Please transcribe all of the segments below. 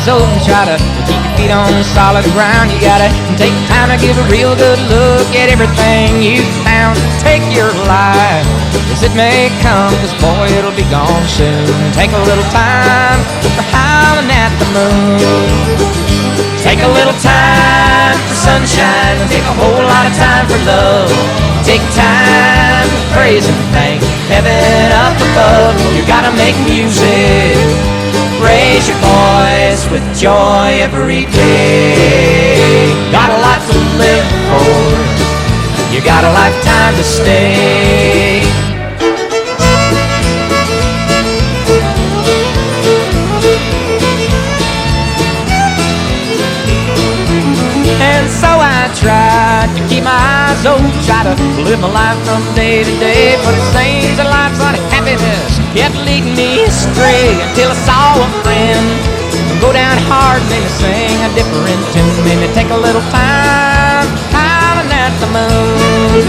old and try to keep your feet on solid ground. You gotta take time to give a real good look at everything you found. Take your life as it may come, 'cause boy, it'll be gone soon. Take a little time for howling at the moon. Take a little time for sunshine, take a whole lot of time for love. Take time to praise and thank heaven up above. You gotta make music, raise your voice with joy every day. Got a lot to live for, you got a lifetime to stay. And so I tried to keep my eyes open, try to live my life from day to day. But it seems that life's unhappiness kept leading me astray, until I saw a friend go down hard and made me sing a different tune. Made me take a little time howling at the moon.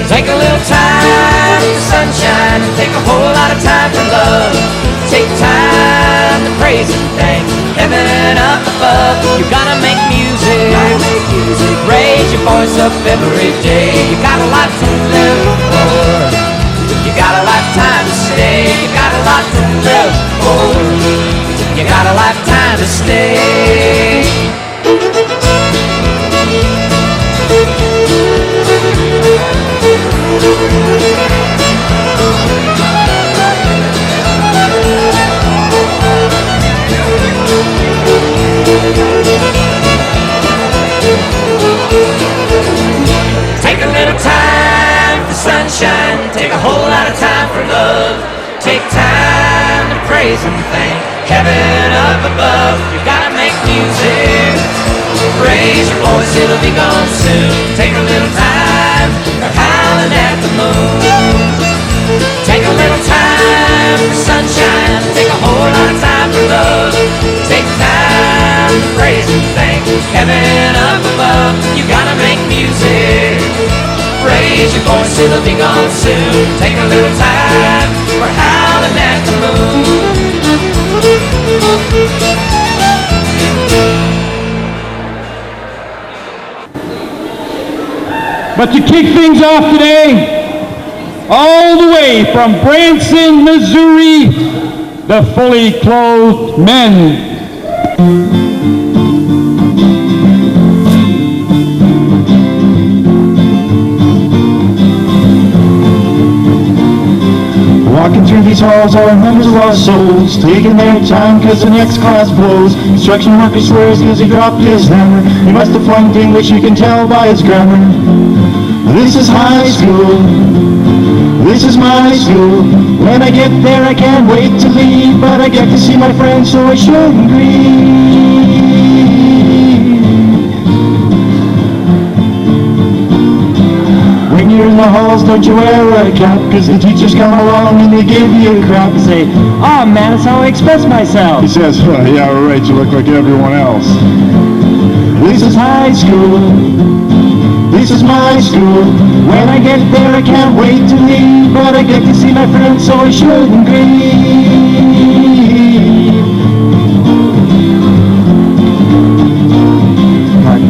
Take a little time for sunshine and take a whole lot of time for love. Take time to praise and thank heaven up above. You gotta make music, raise your voice up every day. You got a lot to live for, you got a lifetime to stay. You got a lot to live for, you got a lifetime to stay. Take a little time for sunshine, take a whole lot of time for love. Take time to praise and thank heaven up above. You gotta make music, raise your voice, it'll be gone soon. Take a little time for howling at the moon. Take a little time for sunshine, take a whole lot of time for love. Take time to praise and thank heaven up above. You gotta make music, raise your voice, it'll be gone soon. Take a little time for howling at the moon. But to kick things off today, all the way from Branson, Missouri, the Fully Clothed Men. Walking through these halls are members of our souls, taking their time cause the next class blows. Construction worker swears cause he dropped his hammer. He must have flunked English, you can tell by his grammar. This is high school, this is my school. When I get there I can't wait to leave, but I get to see my friends so I shouldn't grieve. When you're in the halls, don't you wear a cap, cause the teachers come along and they give you a crap and say, "Oh man, that's how I express myself." He says, "Well, yeah, right, you look like everyone else." This is high school, this is my school. When I get there I can't wait to leave, but I get to see my friends so I shouldn't grieve.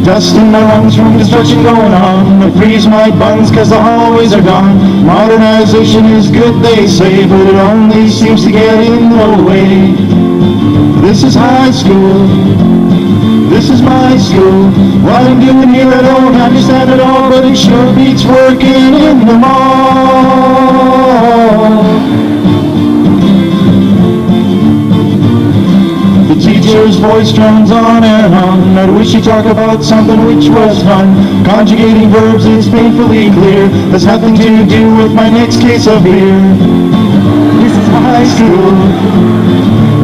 Dust in my lungs from construction going on. I freeze my buns cause the hallways are gone. Modernization is good they say, but it only seems to get in the way. This is high school, this is my school. What I'm doing here I don't understand at all, but it sure beats working in the mall. The teacher's voice drones on and on. I wish he'd talk about something which was fun. Conjugating verbs is painfully clear. Has nothing to do with my next case of beer. This is high school,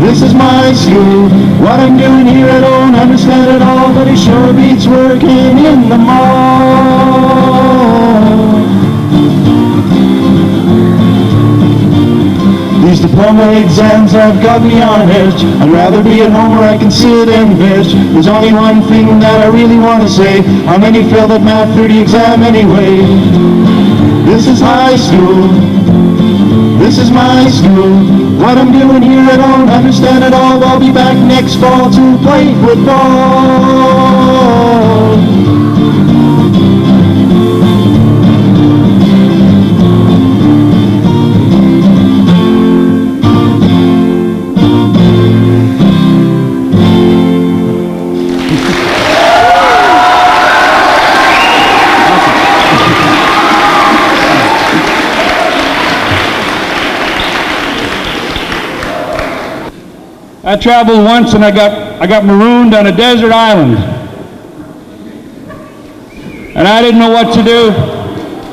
this is my school. What I'm doing here I don't understand at all, but it sure beats working in the mall. These diploma exams have got me on edge. I'd rather be at home where I can sit and veg. There's only one thing that I really want to say. How many failed that math 30 exam anyway? This is high school, this is my school. What I'm doing here I don't understand at all. I'll be back next fall to play football. I traveled once and I got marooned on a desert island. And I didn't know what to do.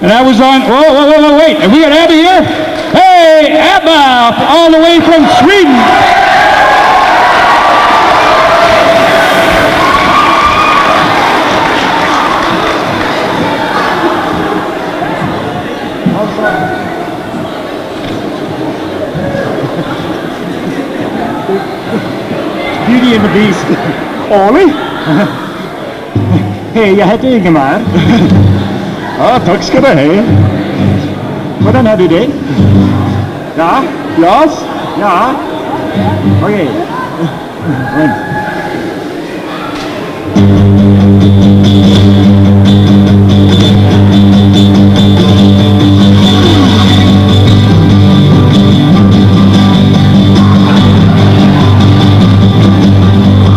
And I was on, whoa, wait, have we got Abba here? Hey, Abba, all the way from Sweden. Beauty and the Beast. Ollie? Hej, jag heter Ingemar. Ja, tack ska du ha. Hvordan har du det? Ja? Glas? Ja? Okej.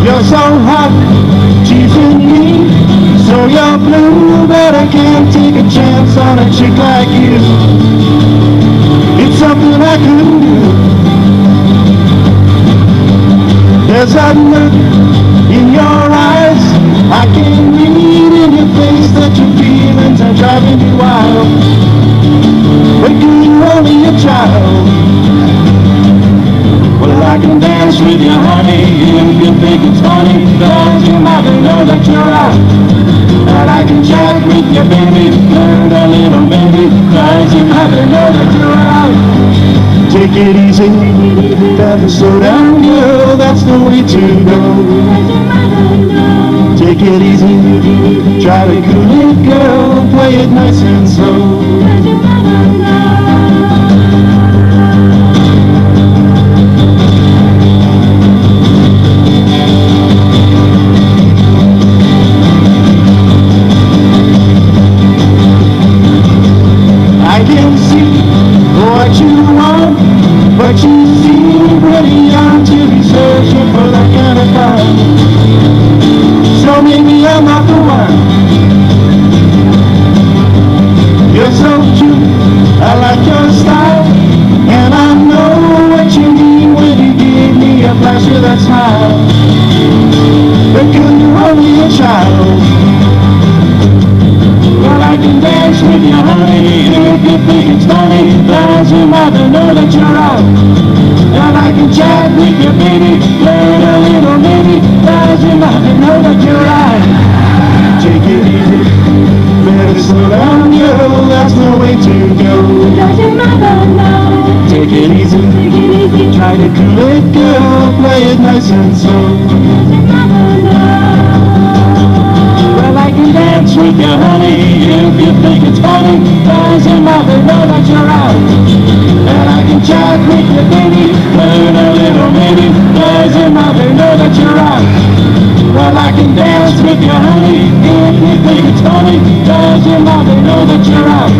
You're so hot, teasing me, so you're blue, but I can't take a chance on a chick like you. It's something I couldn't do. There's a look in your eyes, I can read in your face that your feelings are driving you wild. But you're only a child. Well, I can dance with you, honey, if you think it's funny, cause your mother knows that you're out. And I can chat with you, baby, learn a little baby, cause your mother knows that you're out. Take it easy, never slow down, girl, that's the way to go. Take it easy, try to cool it, girl, play it nice and slow. I can see what you want, but you seem pretty young to be searching for that kind of fun. So maybe I'm not the one. You're so cute, I like your style, and I know what you mean when you give me a flash of that smile. But girl, you're only a child. Well, I can dance with you, honey, if you think it's funny, does your mother know that you're out? And I can chat with you, baby, learn a little maybe, does your mother know that you're out? Take it easy, better slow down, girl, that's the way to go. Does your mother know? Take it easy, try to cool it, girl, play it nice and slow. Does your mother know? Well, I can dance with you, honey, if you think it's funny, does your mother know that you're out? And I can chat with you, baby, learn a little maybe, does your mother know that you're out? Well, I can dance with you, honey, if you think it's funny, does your mother know that you're out?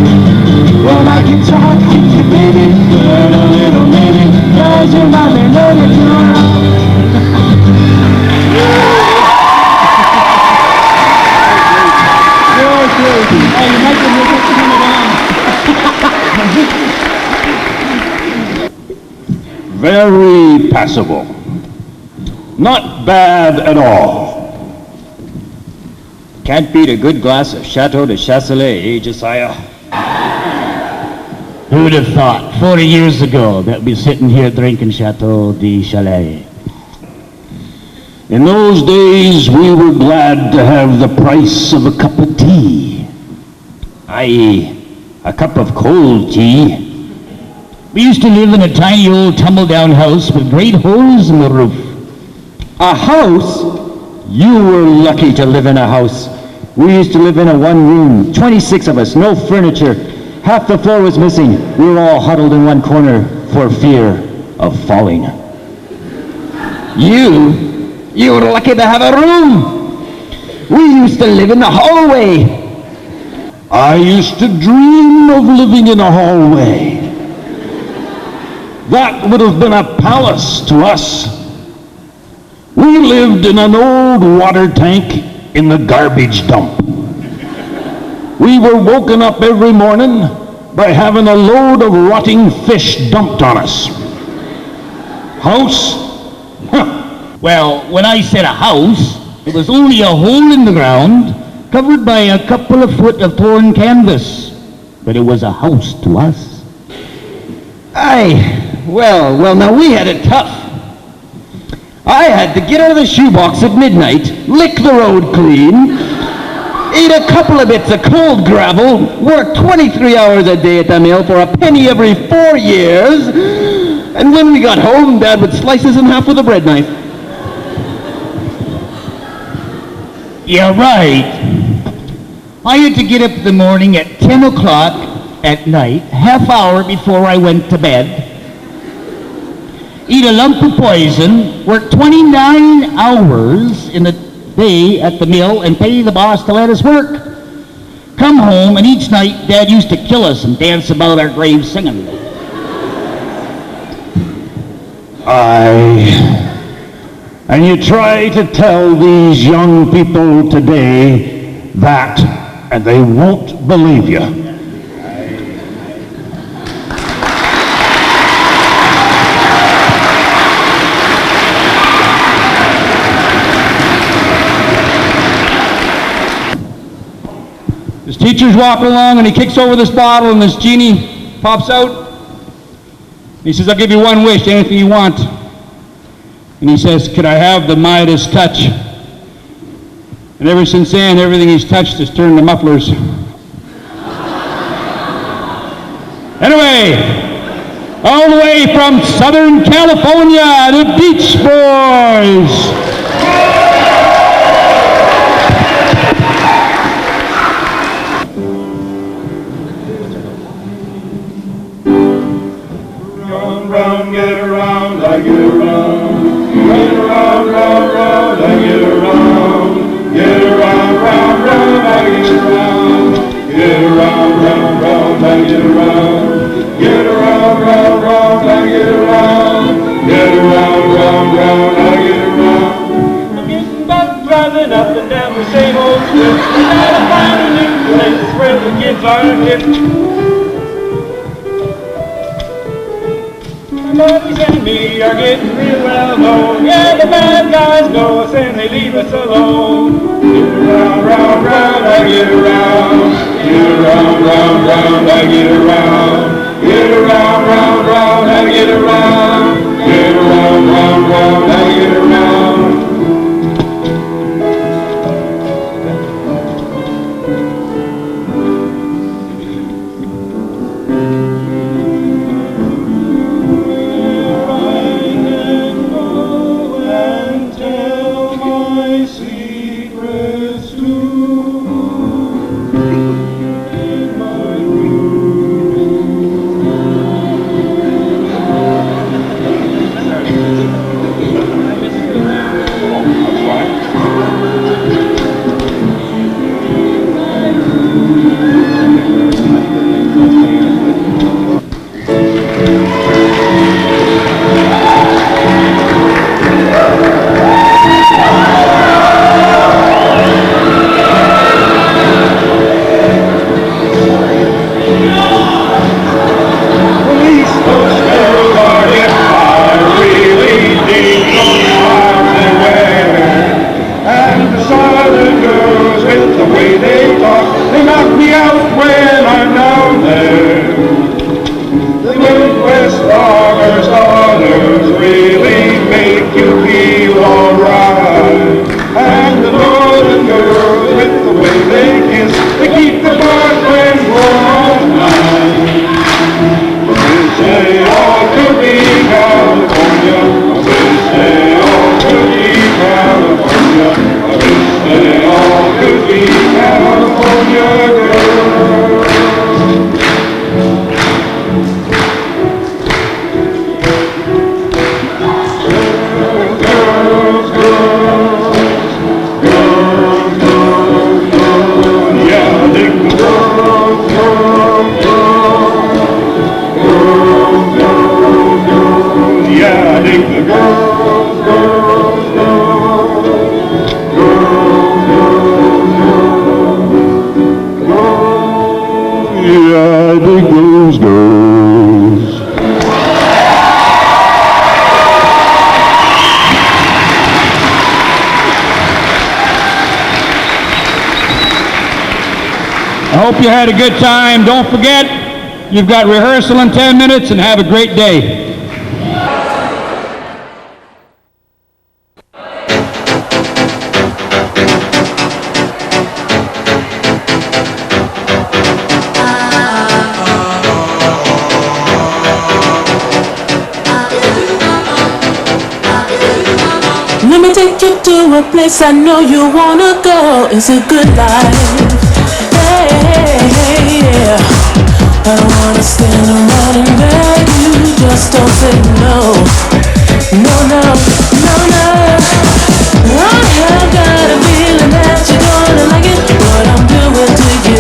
Well, I can talk with you, baby, learn a little maybe, does your mother know that you're out? Very passable. Not bad at all. Can't beat a good glass of Chateau de Chasselet, eh, Josiah? Who would have thought 40 years ago that we'd be sitting here drinking Chateau de Chasselet? In those days, we were glad to have the price of a cup of tea. I.e., a cup of cold tea. We used to live in a tiny old tumble-down house with great holes in the roof. A house? You were lucky to live in a house. We used to live in a one-room, 26 of us, no furniture. Half the floor was missing. We were all huddled in one corner for fear of falling. You were lucky to have a room. We used to live in the hallway. I used to dream of living in a hallway. That would have been a palace to us. We lived in an old water tank in the garbage dump. We were woken up every morning by having a load of rotting fish dumped on us. House? Huh. Well, when I said a house, it was only a hole in the ground covered by a couple of foot of torn canvas. But it was a house to us. Well, now we had it tough. I had to get out of the shoebox at midnight, lick the road clean, eat a couple of bits of cold gravel, work 23 hours a day at the mill for a penny every 4 years, and when we got home, Dad would slice us in half with a bread knife. You're right. I had to get up in the morning at 10 o'clock at night, half hour before I went to bed, eat a lump of poison, work 29 hours in the day at the mill, and pay the boss to let us work. Come home, and each night Dad used to kill us and dance about our graves singing. And you try to tell these young people today that, and they won't believe you. This teacher's walking along and he kicks over this bottle and this genie pops out. He says, I'll give you one wish, anything you want. And he says, could I have the Midas touch? And ever since then, everything he's touched has turned to mufflers. Anyway, all the way from Southern California, the Beach Boys. Round, get around, I get around. Get around, round, round, I get around. Get around, round, round, I get around. Get around, round, round, I get around. Get around, round, round, I get around. Get around, round, round, I get around. I'm getting back driving up and down the same old strip. Gotta find a new place where the kids are hip. My buddies and me are getting real well known. Yeah, the bad guys know us and they leave us alone. Get around, round, round, I get around. Get around, round, round, I get around. Get around, round, round, I get around. Get around, round, round, I get around. I hope you had a good time. Don't forget, you've got rehearsal in 10 minutes, and have a great day. Let me take you to a place I know you wanna go. It's a good life. Hey, yeah. I don't wanna stand around and beg you. Just don't say no. No, no, no, no. I have got a feeling that you're gonna like it. What I'm doing to you.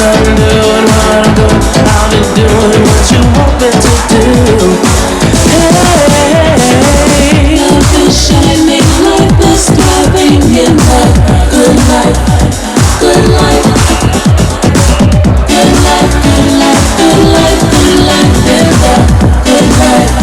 I'm doing what I'm doing. I'll be doing what you want me to do. Love is shining like this, thriving in that good life, good life, good life, good life, good life, good life, in that good life.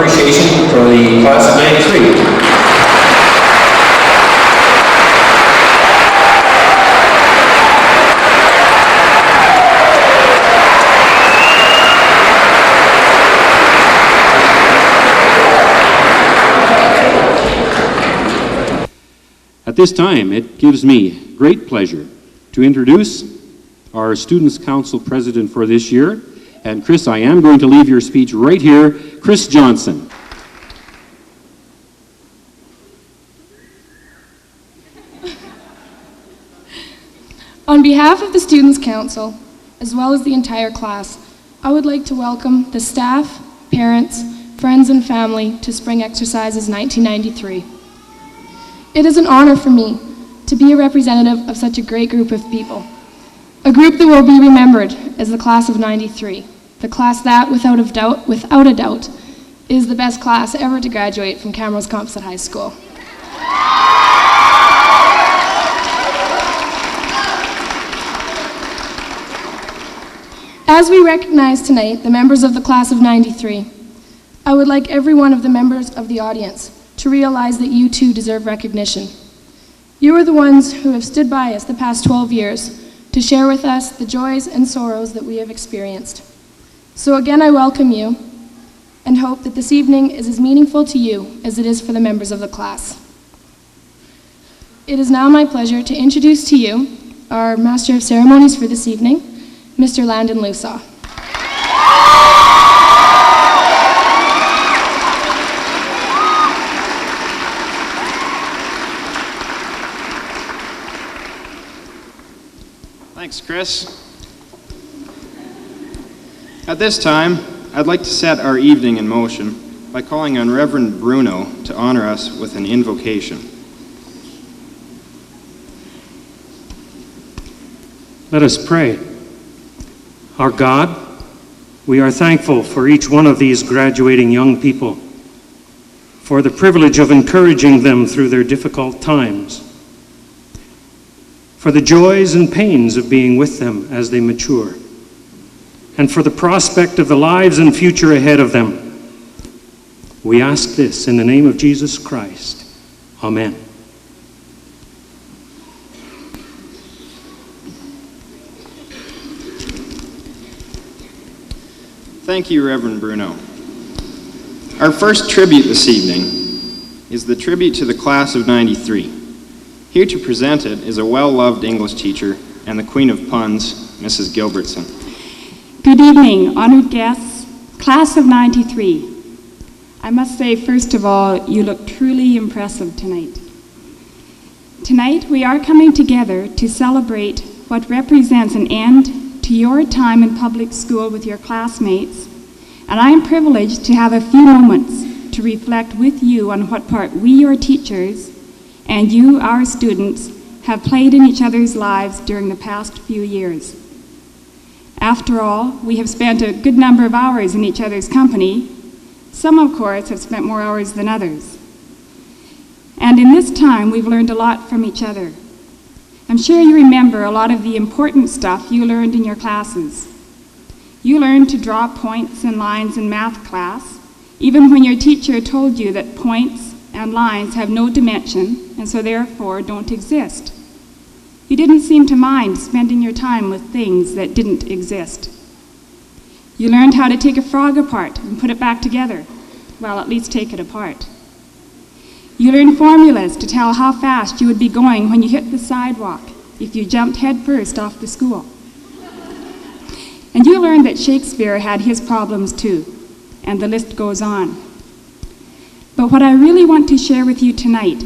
appreciation for the class of 93. At this time, it gives me great pleasure to introduce our Students' Council President for this year. And Chris, I am going to leave your speech right here. Chris Johnson. On behalf of the Students' Council, as well as the entire class, I would like to welcome the staff, parents, friends, and family to Spring Exercises 1993. It is an honor for me to be a representative of such a great group of people, a group that will be remembered as the class of 93, the class that, without a doubt, is the best class ever to graduate from Camrose Composite High School. As we recognize tonight the members of the class of 93, I would like every one of the members of the audience to realize that you too deserve recognition. You are the ones who have stood by us the past 12 years to share with us the joys and sorrows that we have experienced. So again, I welcome you and hope that this evening is as meaningful to you as it is for the members of the class. It is now my pleasure to introduce to you our Master of Ceremonies for this evening, Mr. Landon Lusaw. Thanks, Chris. At this time, I'd like to set our evening in motion by calling on Reverend Bruno to honor us with an invocation. Let us pray. Our God, we are thankful for each one of these graduating young people, for the privilege of encouraging them through their difficult times, for the joys and pains of being with them as they mature, and for the prospect of the lives and future ahead of them. We ask this in the name of Jesus Christ. Amen. Thank you, Reverend Bruno. Our first tribute this evening is the tribute to the class of 93. Here to present it is a well-loved English teacher and the Queen of Puns, Mrs. Gilbertson. Good evening, honored guests, class of 93. I must say, first of all, you look truly impressive tonight. Tonight, we are coming together to celebrate what represents an end to your time in public school with your classmates, and I am privileged to have a few moments to reflect with you on what part we, your teachers, and you, our students, have played in each other's lives during the past few years. After all, we have spent a good number of hours in each other's company. Some, of course, have spent more hours than others. And in this time, we've learned a lot from each other. I'm sure you remember a lot of the important stuff you learned in your classes. You learned to draw points and lines in math class, even when your teacher told you that points and lines have no dimension and so therefore don't exist. You didn't seem to mind spending your time with things that didn't exist. You learned how to take a frog apart and put it back together. Well, at least take it apart. You learned formulas to tell how fast you would be going when you hit the sidewalk if you jumped headfirst off the school. And you learned that Shakespeare had his problems too, and the list goes on. But what I really want to share with you tonight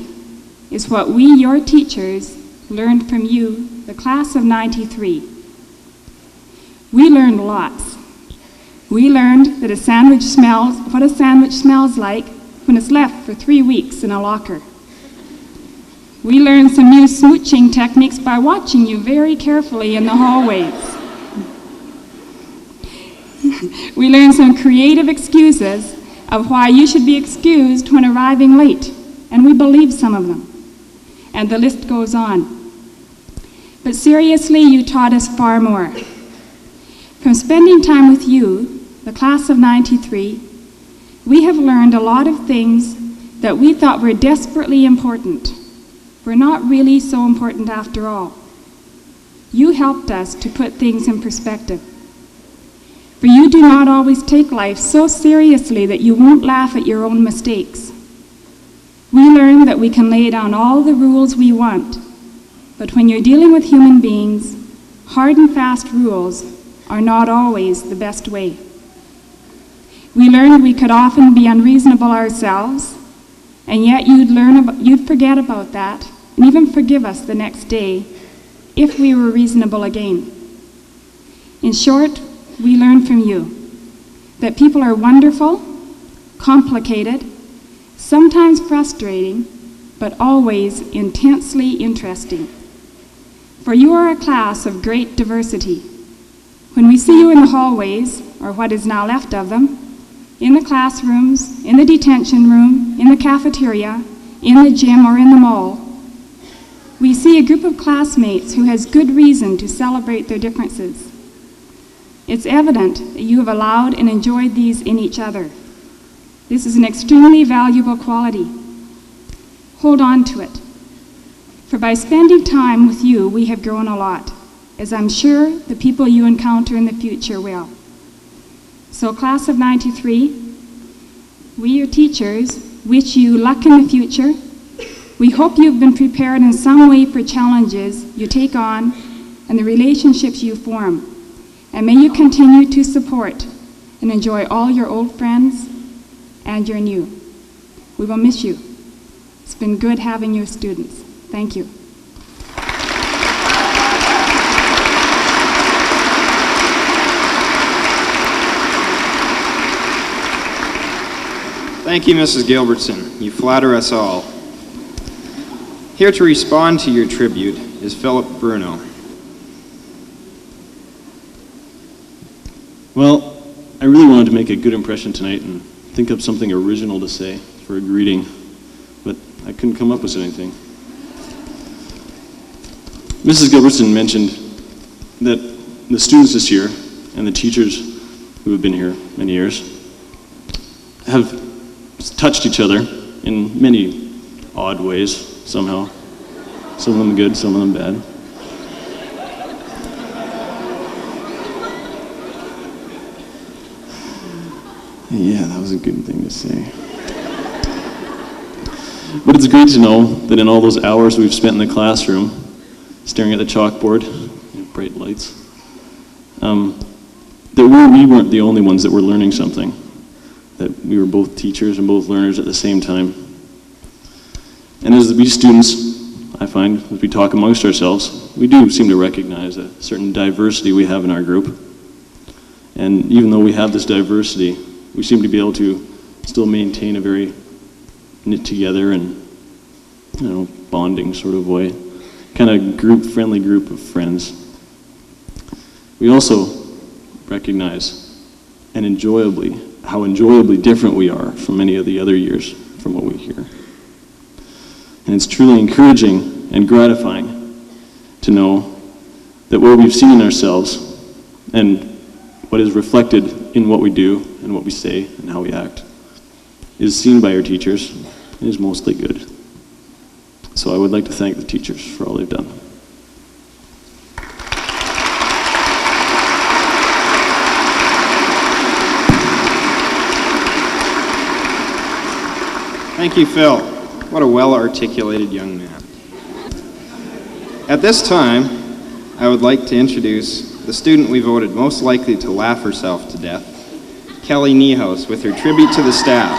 is what we, your teachers, learned from you, the class of 93. We learned lots. We learned that what a sandwich smells like when it's left for 3 weeks in a locker. We learned some new smooching techniques by watching you very carefully in the hallways. We learned some creative excuses of why you should be excused when arriving late, and we believe some of them. And the list goes on. But seriously, you taught us far more. From spending time with you, the class of 93, we have learned a lot of things that we thought were desperately important. Were not really so important after all. You helped us to put things in perspective. For you do not always take life so seriously that you won't laugh at your own mistakes. We learned that we can lay down all the rules we want, but when you're dealing with human beings, hard and fast rules are not always the best way. We learned we could often be unreasonable ourselves, and yet you'd forget about that and even forgive us the next day if we were reasonable again. In short, we learned from you that people are wonderful, complicated, sometimes frustrating, but always intensely interesting. For you are a class of great diversity. When we see you in the hallways, or what is now left of them, in the classrooms, in the detention room, in the cafeteria, in the gym, or in the mall, we see a group of classmates who has good reason to celebrate their differences. It's evident that you have allowed and enjoyed these in each other. This is an extremely valuable quality. Hold on to it. For by spending time with you, we have grown a lot, as I'm sure the people you encounter in the future will. So, class of 93, we, your teachers, wish you luck in the future. We hope you've been prepared in some way for challenges you take on and the relationships you form. And may you continue to support and enjoy all your old friends and your new. We will miss you. It's been good having your students. Thank you. Thank you, Mrs. Gilbertson. You flatter us all. Here to respond to your tribute is Philip Bruno. Well, I really wanted to make a good impression tonight and think up something original to say for a greeting, but I couldn't come up with anything. Mrs. Gilbertson mentioned that the students this year and the teachers who have been here many years have touched each other in many odd ways somehow. Some of them good, some of them bad. Yeah, that was a good thing to say. But it's great to know that in all those hours we've spent in the classroom, staring at the chalkboard, bright lights, that we weren't the only ones that were learning something. That we were both teachers and both learners at the same time. And as we students, I find, as we talk amongst ourselves, we do seem to recognize a certain diversity we have in our group. And even though we have this diversity, we seem to be able to still maintain a very knit together and, bonding sort of way. Kind of friendly group of friends. We also recognize and how enjoyably different we are from many of the other years from what we hear. And it's truly encouraging and gratifying to know that what we've seen in ourselves and what is reflected in what we do and what we say and how we act is seen by our teachers and is mostly good. So I would like to thank the teachers for all they've done. Thank you, Phil. What a well-articulated young man. At this time, I would like to introduce the student we voted most likely to laugh herself to death, Kelly Niehaus, with her tribute to the staff.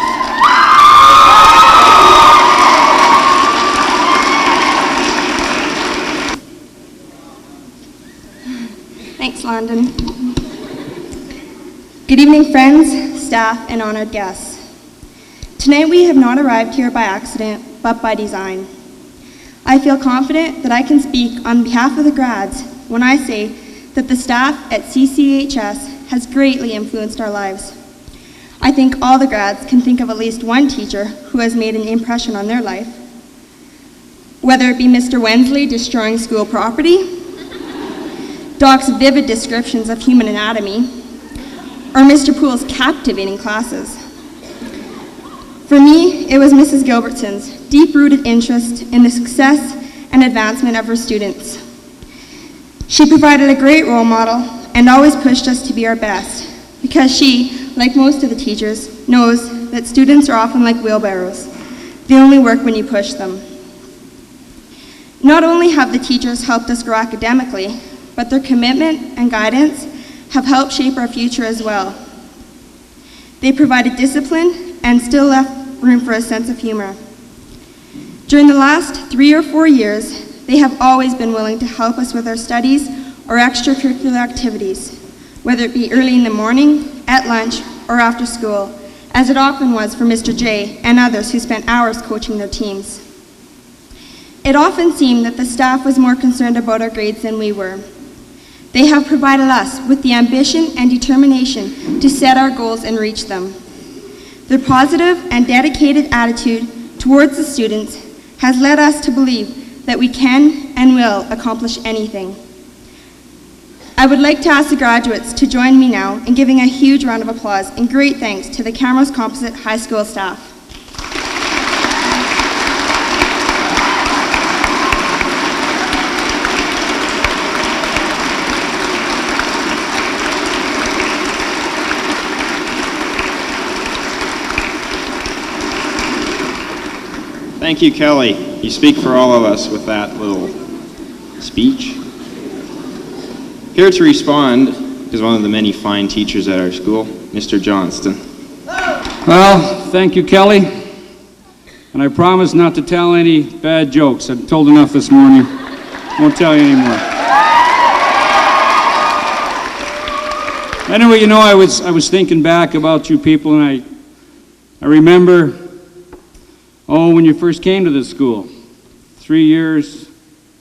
Thanks, London. Good evening, friends, staff, and honored guests. Tonight we have not arrived here by accident, but by design. I feel confident that I can speak on behalf of the grads when I say that the staff at CCHS has greatly influenced our lives. I think all the grads can think of at least one teacher who has made an impression on their life. Whether it be Mr. Wensley destroying school property, Doc's vivid descriptions of human anatomy, or Mr. Poole's captivating classes. For me, it was Mrs. Gilbertson's deep-rooted interest in the success and advancement of her students. She provided a great role model and always pushed us to be our best, because she, like most of the teachers, knows that students are often like wheelbarrows. They only work when you push them. Not only have the teachers helped us grow academically, but their commitment and guidance have helped shape our future as well. They provided discipline and still left room for a sense of humor. During the last 3 or 4 years, they have always been willing to help us with our studies or extracurricular activities, whether it be early in the morning, at lunch, or after school, as it often was for Mr. J and others who spent hours coaching their teams. It often seemed that the staff was more concerned about our grades than we were. They have provided us with the ambition and determination to set our goals and reach them. Their positive and dedicated attitude towards the students has led us to believe that we can and will accomplish anything. I would like to ask the graduates to join me now in giving a huge round of applause and great thanks to the Camrose Composite High School staff. Thank you, Kelly. You speak for all of us with that little speech. Here to respond is one of the many fine teachers at our school, Mr. Johnston. Well, thank you, Kelly. And I promise not to tell any bad jokes. I've told enough this morning. Won't tell you anymore. Anyway, you know, I was thinking back about you people, and I remember, when you first came to this school, 3 years,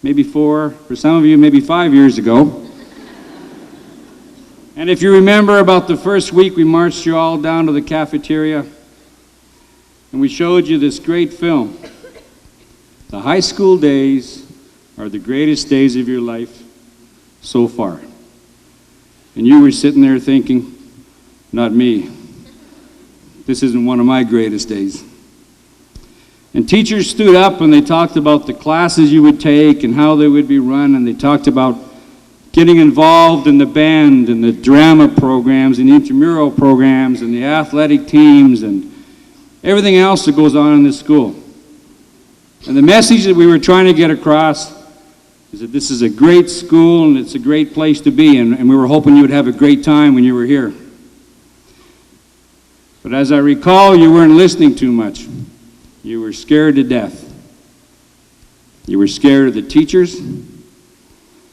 maybe 4, for some of you, maybe 5 years ago. And if you remember, about the first week, we marched you all down to the cafeteria, and we showed you this great film. The high school days are the greatest days of your life so far. And you were sitting there thinking, not me. This isn't one of my greatest days. And teachers stood up and they talked about the classes you would take and how they would be run, and they talked about getting involved in the band and the drama programs and the intramural programs and the athletic teams and everything else that goes on in this school. And the message that we were trying to get across is that this is a great school and it's a great place to be, and we were hoping you would have a great time when you were here. But as I recall, you weren't listening too much. You were scared to death. You were scared of the teachers.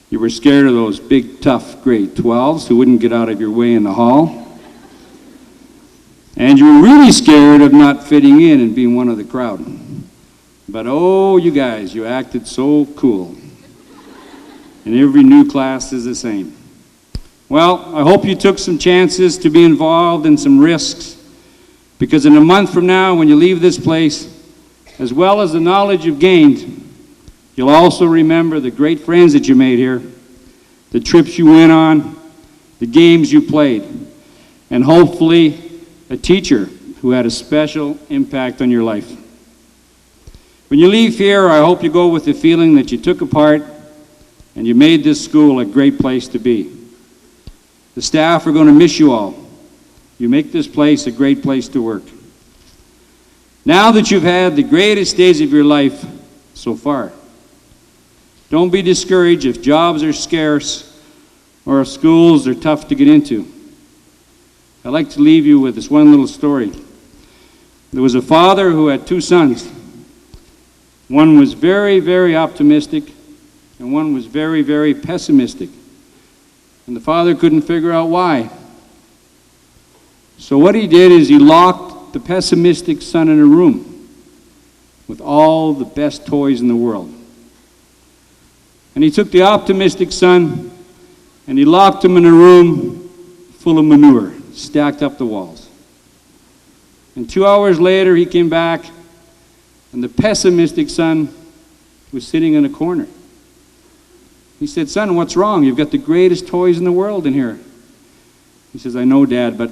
You were scared of those big, tough grade 12s who wouldn't get out of your way in the hall. And you were really scared of not fitting in and being one of the crowd. But oh, you guys, you acted so cool. And every new class is the same. Well, I hope you took some chances to be involved in some risks, because in a month from now, when you leave this place, as well as the knowledge you've gained, you'll also remember the great friends that you made here, the trips you went on, the games you played, and hopefully a teacher who had a special impact on your life. When you leave here, I hope you go with the feeling that you took a part and you made this school a great place to be. The staff are going to miss you all. You make this place a great place to work. Now that you've had the greatest days of your life so far, don't be discouraged if jobs are scarce or if schools are tough to get into. I'd like to leave you with this one little story. There was a father who had 2 sons. One was very, very optimistic, and one was very, very pessimistic. And the father couldn't figure out why. So what he did is he locked the pessimistic son in a room with all the best toys in the world. And he took the optimistic son and he locked him in a room full of manure, stacked up the walls. And 2 hours later he came back and the pessimistic son was sitting in a corner. He said, "Son, what's wrong? You've got the greatest toys in the world in here." He says, "I know, Dad, but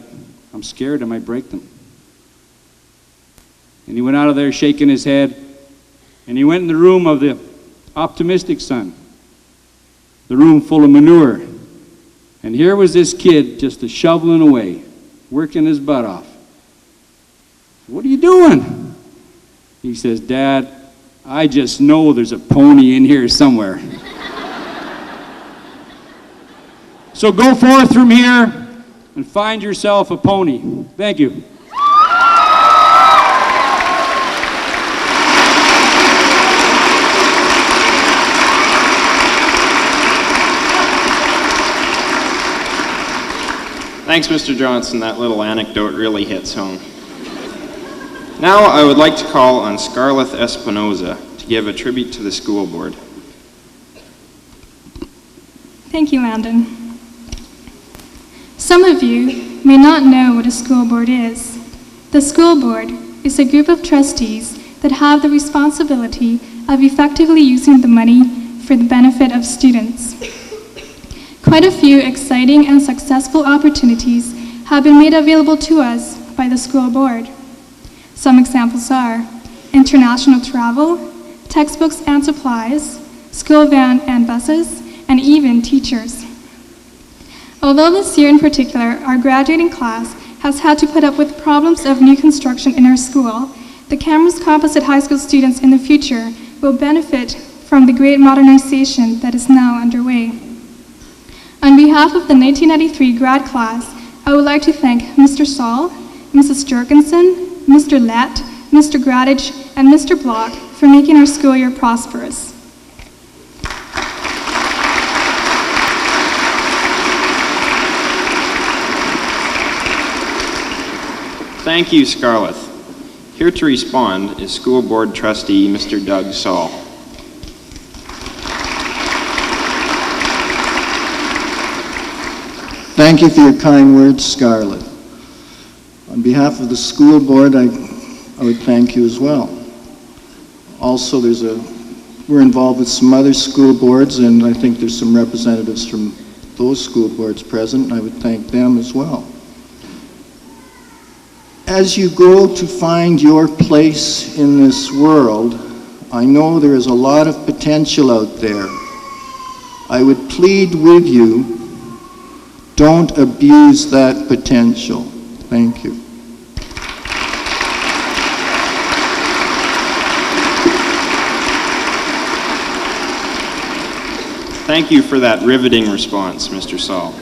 I'm scared I might break them." And he went out of there shaking his head, and he went in the room of the optimistic son, the room full of manure. And here was this kid just shoveling away, working his butt off. What are you doing? He says, Dad, I just know there's a pony in here somewhere. So go forth from here and find yourself a pony. Thank you. Thanks, Mr. Johnson. That little anecdote really hits home. Now I would like to call on Scarlett Espinoza to give a tribute to the school board. Thank you, Landon. Some of you may not know what a school board is. The school board is a group of trustees that have the responsibility of effectively using the money for the benefit of students. Quite a few exciting and successful opportunities have been made available to us by the school board. Some examples are international travel, textbooks and supplies, school van and buses, and even teachers. Although this year in particular, our graduating class has had to put up with problems of new construction in our school, the Camrose Composite High School students in the future will benefit from the great modernization that is now underway. On behalf of the 1993 grad class, I would like to thank Mr. Saul, Mrs. Jorgensen, Mr. Lett, Mr. Gradage, and Mr. Block for making our school year prosperous. Thank you, Scarlett. Here to respond is School Board Trustee Mr. Doug Saul. Thank you for your kind words, Scarlett. On behalf of the school board, I would thank you as well. Also, we're involved with some other school boards, and I think there's some representatives from those school boards present, and I would thank them as well. As you go to find your place in this world, I know there is a lot of potential out there. I would plead with you, don't abuse that potential. Thank you. Thank you for that riveting response, Mr. Saul.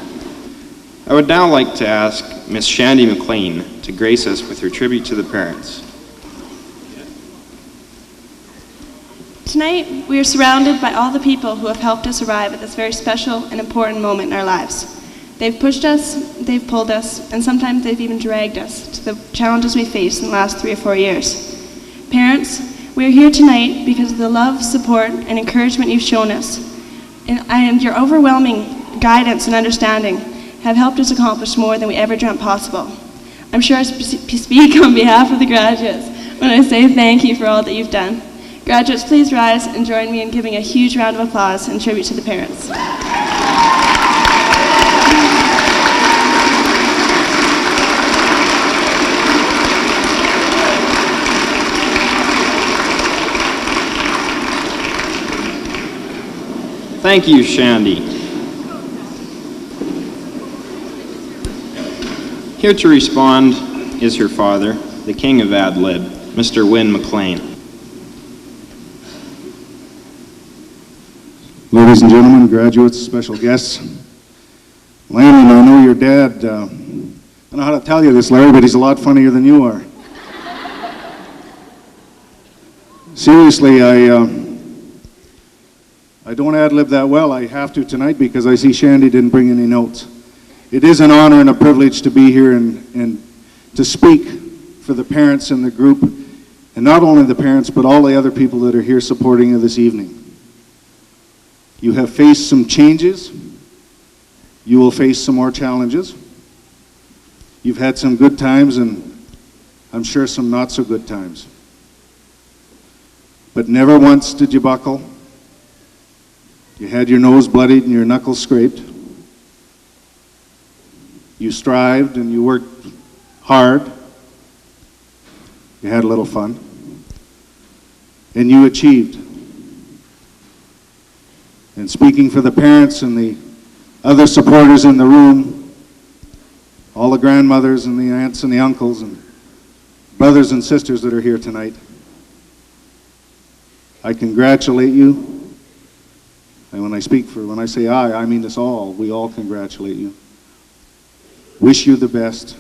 I would now like to ask Miss Shandy McLean to grace us with her tribute to the parents. Tonight, we are surrounded by all the people who have helped us arrive at this very special and important moment in our lives. They've pushed us, they've pulled us, and sometimes they've even dragged us to the challenges we faced in the last 3 or 4 years. Parents, we are here tonight because of the love, support, and encouragement you've shown us, and your overwhelming guidance and understanding have helped us accomplish more than we ever dreamt possible. I'm sure I speak on behalf of the graduates when I say thank you for all that you've done. Graduates, please rise and join me in giving a huge round of applause and tribute to the parents. Thank you, Shandy. Here to respond is her father, the king of ad lib, Mr. Wynne McLean. Ladies and gentlemen, graduates, special guests. Landon, I know your dad, I don't know how to tell you this, Larry, but he's a lot funnier than you are. Seriously, I don't ad-lib that well. I have to tonight because I see Shandy didn't bring any notes. It is an honor and a privilege to be here and to speak for the parents in the group, and not only the parents, but all the other people that are here supporting you this evening. You have faced some changes. You will face some more challenges. You've had some good times and I'm sure some not so good times. But never once did you buckle. You had your nose bloodied and your knuckles scraped. You strived and you worked hard. you had a little fun, and you achieved. And speaking for the parents and the other supporters in the room, all the grandmothers and the aunts and the uncles and brothers and sisters that are here tonight, I congratulate you. And when I say I mean us all. We all congratulate you. Wish you the best.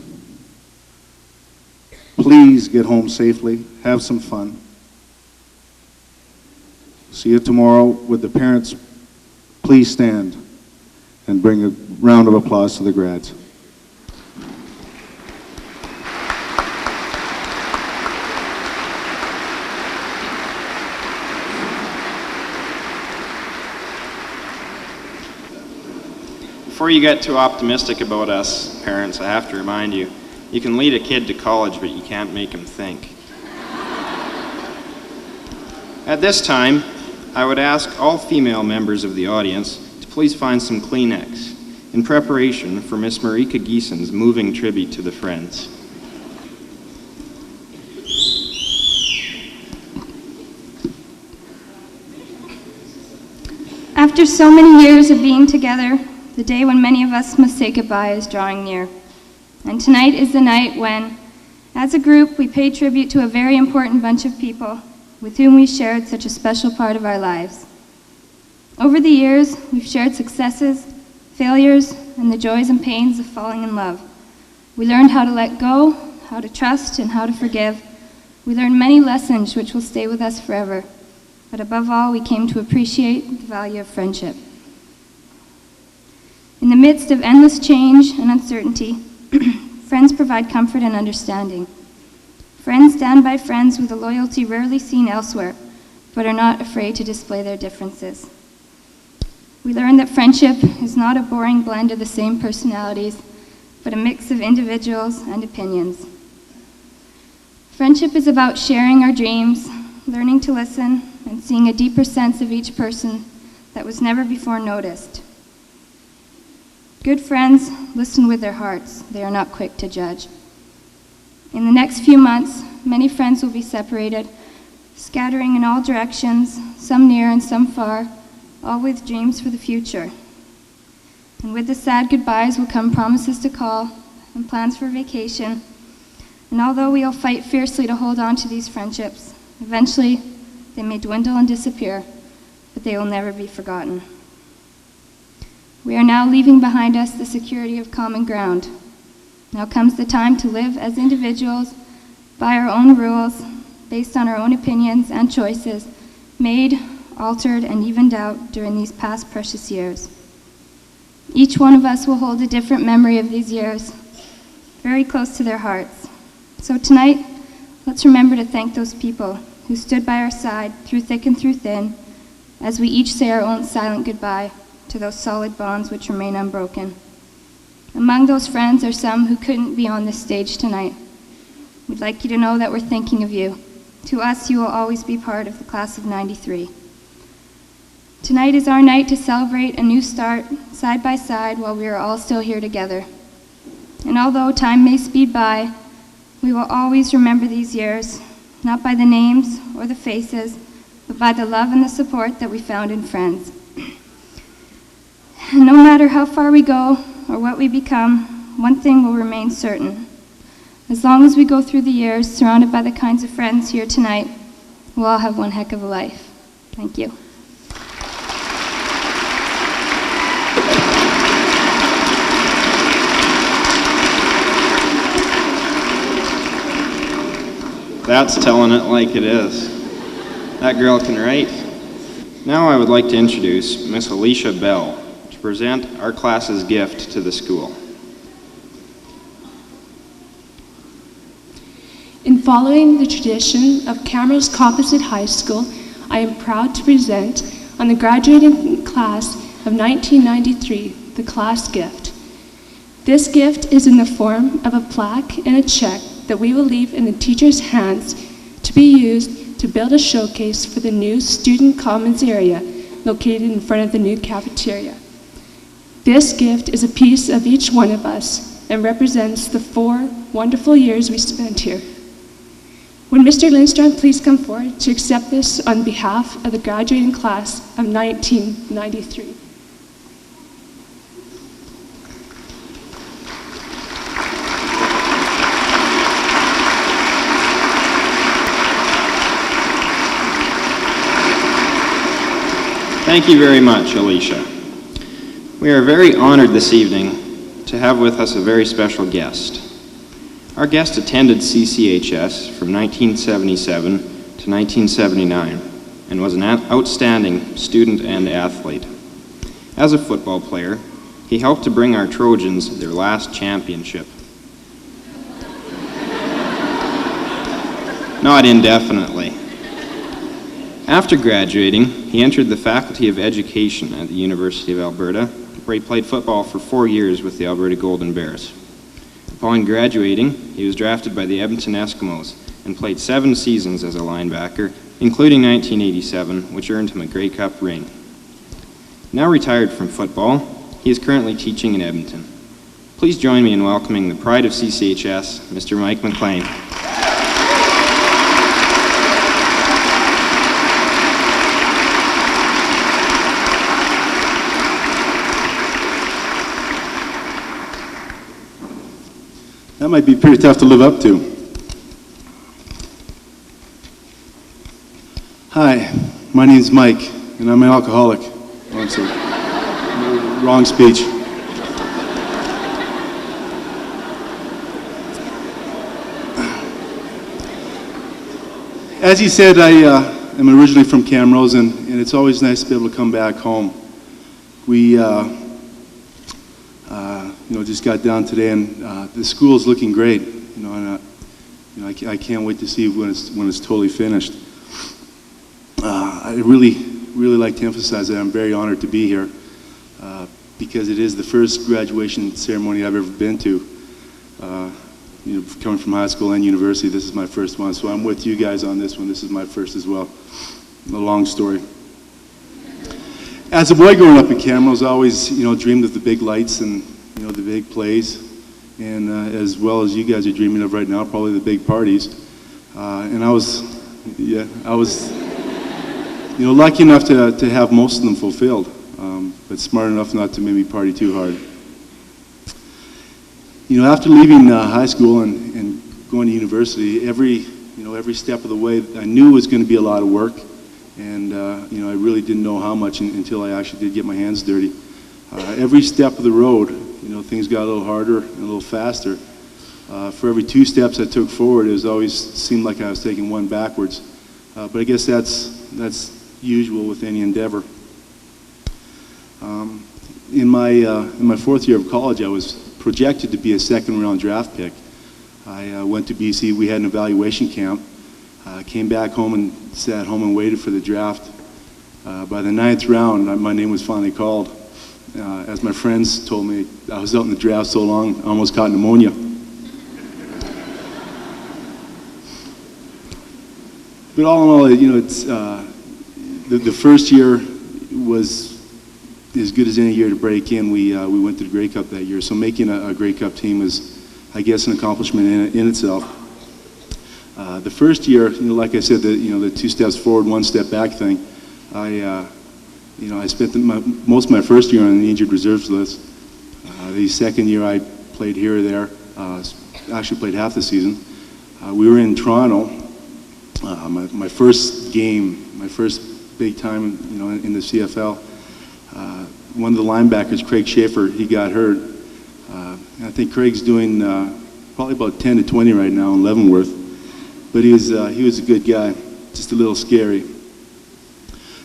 Please get home safely. Have some fun. See you tomorrow with the parents. Please stand and bring a round of applause to the grads. Before you get too optimistic about us parents, I have to remind you, you can lead a kid to college, but you can't make him think. At this time, I would ask all female members of the audience to please find some Kleenex in preparation for Miss Marika Geeson's moving tribute to the Friends. After so many years of being together, the day when many of us must say goodbye is drawing near. And tonight is the night when, as a group, we pay tribute to a very important bunch of people with whom we shared such a special part of our lives. Over the years, we've shared successes, failures, and the joys and pains of falling in love. We learned how to let go, how to trust, and how to forgive. We learned many lessons which will stay with us forever. But above all, we came to appreciate the value of friendship. In the midst of endless change and uncertainty, friends provide comfort and understanding. Friends stand by friends with a loyalty rarely seen elsewhere, but are not afraid to display their differences. We learn that friendship is not a boring blend of the same personalities, but a mix of individuals and opinions. Friendship is about sharing our dreams, learning to listen, and seeing a deeper sense of each person that was never before noticed. Good friends listen with their hearts. They are not quick to judge. In the next few months, many friends will be separated, scattering in all directions, some near and some far, all with dreams for the future. And with the sad goodbyes will come promises to call and plans for vacation. And although we'll fight fiercely to hold on to these friendships, eventually they may dwindle and disappear, but they will never be forgotten. We are now leaving behind us the security of common ground. Now comes the time to live as individuals, by our own rules, based on our own opinions and choices, made, altered, and evened out during these past precious years. Each one of us will hold a different memory of these years, very close to their hearts. So tonight, let's remember to thank those people who stood by our side through thick and through thin, as we each say our own silent goodbye to those solid bonds which remain unbroken. Among those friends are some who couldn't be on this stage tonight. We'd like you to know that we're thinking of you. To us, you will always be part of the class of '93. Tonight is our night to celebrate a new start, side by side, while we are all still here together. And although time may speed by, we will always remember these years, not by the names or the faces, but by the love and the support that we found in friends. And no matter how far we go or what we become, one thing will remain certain. As long as we go through the years surrounded by the kinds of friends here tonight, we'll all have one heck of a life. Thank you. That's telling it like it is. That girl can write. Now I would like to introduce Miss Alicia Bell to present our class's gift to the school. In following the tradition of Camrose Composite High School, I am proud to present on the graduating class of 1993, the class gift. This gift is in the form of a plaque and a check that we will leave in the teacher's hands to be used to build a showcase for the new student commons area located in front of the new cafeteria. This gift is a piece of each one of us and represents the 4 wonderful years we spent here. Would Mr. Lindstrom please come forward to accept this on behalf of the graduating class of 1993? Thank you very much, Alicia. We are very honored this evening to have with us a very special guest. Our guest attended CCHS from 1977 to 1979 and was an outstanding student and athlete. As a football player, he helped to bring our Trojans their last championship. Not indefinitely. After graduating, he entered the Faculty of Education at the University of Alberta, where he played football for 4 years with the Alberta Golden Bears. Upon graduating, he was drafted by the Edmonton Eskimos and played 7 seasons as a linebacker, including 1987, which earned him a Grey Cup ring. Now retired from football, he is currently teaching in Edmonton. Please join me in welcoming the pride of CCHS, Mr. Mike McLean. That might be pretty tough to live up to. Hi, my name's Mike, and I'm an alcoholic. Oh, I'm sorry. Wrong speech. As he said, I am originally from Camrose, and it's always nice to be able to come back home. We just got down today, and the school is looking great. I can't wait to see when it's totally finished. I really like to emphasize that I'm very honored to be here because it is the first graduation ceremony I've ever been to. Coming from high school and university, this is my first one, so I'm with you guys on this one. This is my first as well. A long story. As a boy growing up in Camrose, I always dreamed of the big lights and the big plays, and as well as you guys are dreaming of right now, probably the big parties. And I was lucky enough to have most of them fulfilled, but smart enough not to maybe party too hard. After leaving high school and going to university, every step of the way, I knew it was going to be a lot of work, and I really didn't know how much until I actually did get my hands dirty. Every step of the road, things got a little harder and a little faster. For every 2 steps I took forward, it always seemed like I was taking 1 backwards. But I guess that's usual with any endeavor. In my 4th year of college, I was projected to be a 2nd-round draft pick. I went to BC. We had an evaluation camp. Came back home and sat home and waited for the draft. By the 9th round, my name was finally called. As my friends told me, I was out in the draft so long, I almost caught pneumonia. But all in all, it's the first year was as good as any year to break in. We went to the Grey Cup that year, so making a Grey Cup team was, I guess, an accomplishment in itself. The first year, like I said, the 2 steps forward, 1 step back thing. I spent most of my first year on the injured reserves list. The second year I played here or there, actually played half the season. We were in Toronto. My first game, my first big time, in the CFL. One of the linebackers, Craig Schaefer, he got hurt. I think Craig's doing probably about 10 to 20 right now in Leavenworth. But he was a good guy, just a little scary.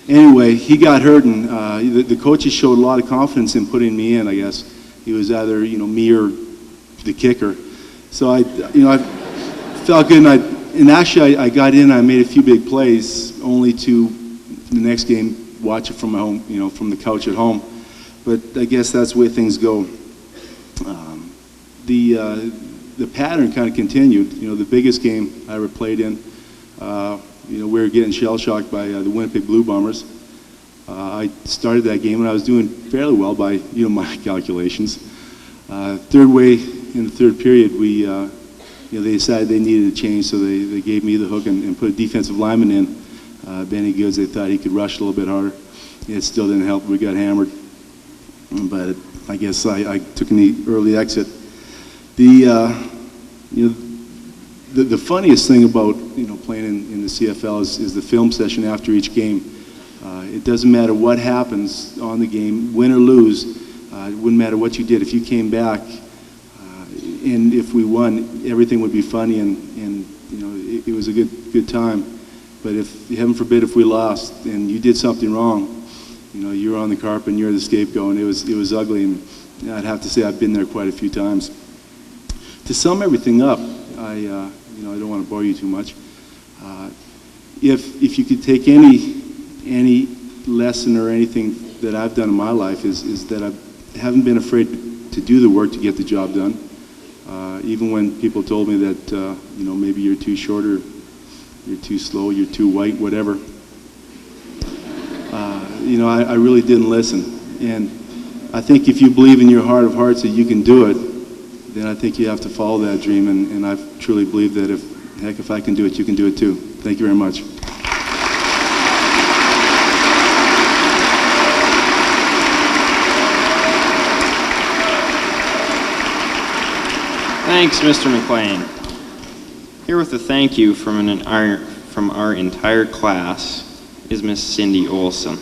Anyway, he got hurt, and the coaches showed a lot of confidence in putting me in, I guess. He was either, me or the kicker. So I felt good, and actually I got in, I made a few big plays, only to the next game watch it from my home, from the couch at home. But I guess that's the way things go. The pattern kind of continued. The biggest game I ever played in, we were getting shell-shocked by the Winnipeg Blue Bombers. I started that game, and I was doing fairly well by my calculations. Third way in the third period, we they decided they needed a change, so they gave me the hook and put a defensive lineman in. Benny Goods, they thought he could rush a little bit harder. It still didn't help. We got hammered. But I guess I took an early exit. The funniest thing about playing in the CFL is the film session after each game. It doesn't matter what happens on the game, win or lose. It wouldn't matter what you did. If you came back and if we won, everything would be funny and it was a good time. But if, heaven forbid, if we lost and you did something wrong, you were on the carpet and you're the scapegoat, and it was ugly. And I'd have to say I've been there quite a few times. To sum everything up, I don't want to bore you too much. If you could take any lesson or anything that I've done in my life is that I haven't been afraid to do the work to get the job done. Even when people told me that maybe you're too short or you're too slow, you're too white, whatever. I really didn't listen. And I think if you believe in your heart of hearts that you can do it, then I think you have to follow that dream. And I truly believe that if I can do it, you can do it too. Thank you very much. Thanks, Mr. McLean. Here with a thank you from our entire class is Miss Cindy Olson.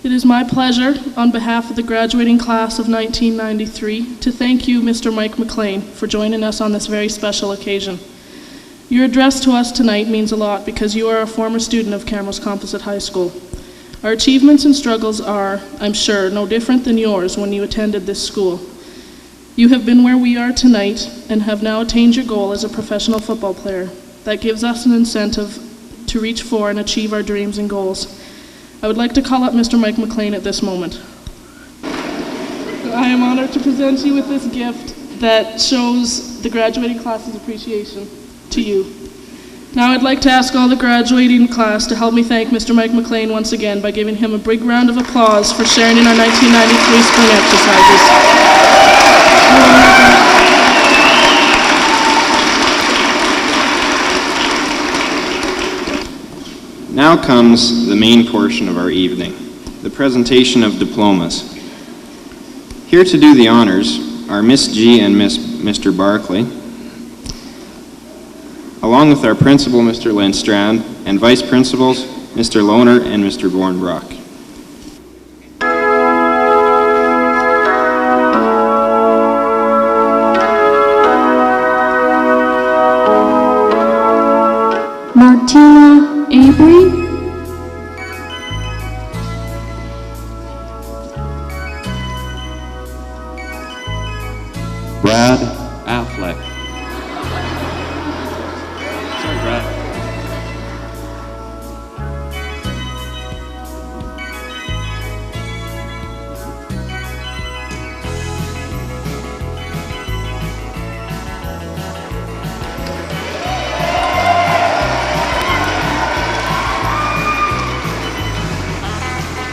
It is my pleasure, on behalf of the graduating class of 1993, to thank you, Mr. Mike McLean, for joining us on this very special occasion. Your address to us tonight means a lot because you are a former student of Camrose Composite High School. Our achievements and struggles are, I'm sure, no different than yours when you attended this school. You have been where we are tonight and have now attained your goal as a professional football player. That gives us an incentive to reach for and achieve our dreams and goals. I would like to call up Mr. Mike McLean at this moment. I am honored to present you with this gift that shows the graduating class's appreciation to you. Now I'd like to ask all the graduating class to help me thank Mr. Mike McLean once again by giving him a big round of applause for sharing in our 1993 spring exercises. Now comes the main portion of our evening, the presentation of diplomas. Here to do the honors are Miss G and Mr. Barclay, along with our principal, Mr. Lindstrand, and vice principals, Mr. Lohner and Mr. Bornbrock. Martina Avery, Brad Affleck. Sorry, Brad.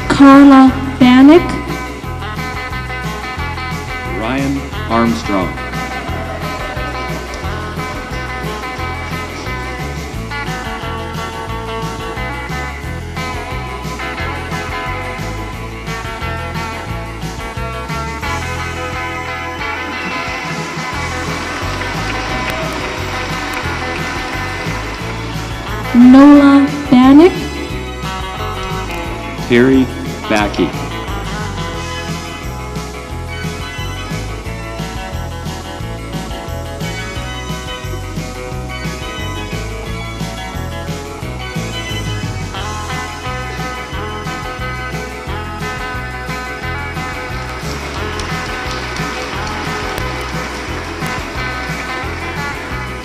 Carla Bannock, Ryan Armstrong. Nola Bannock, Terry Backey.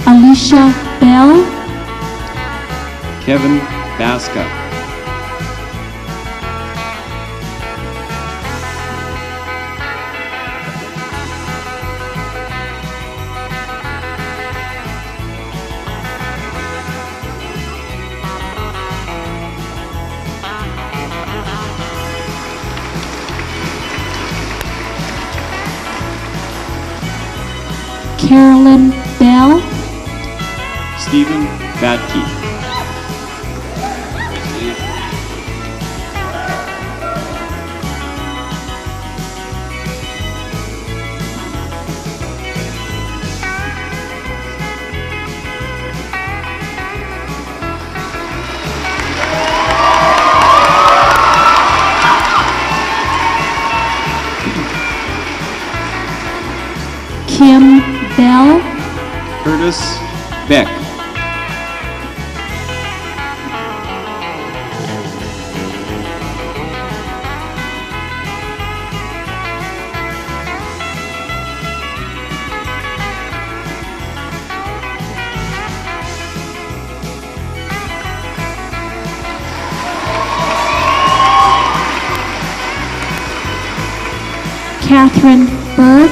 Alicia Bell, Kevin Baska. Carolyn Bell, Stephen Batke. Kim Bell, Curtis Beck. Catherine Berg,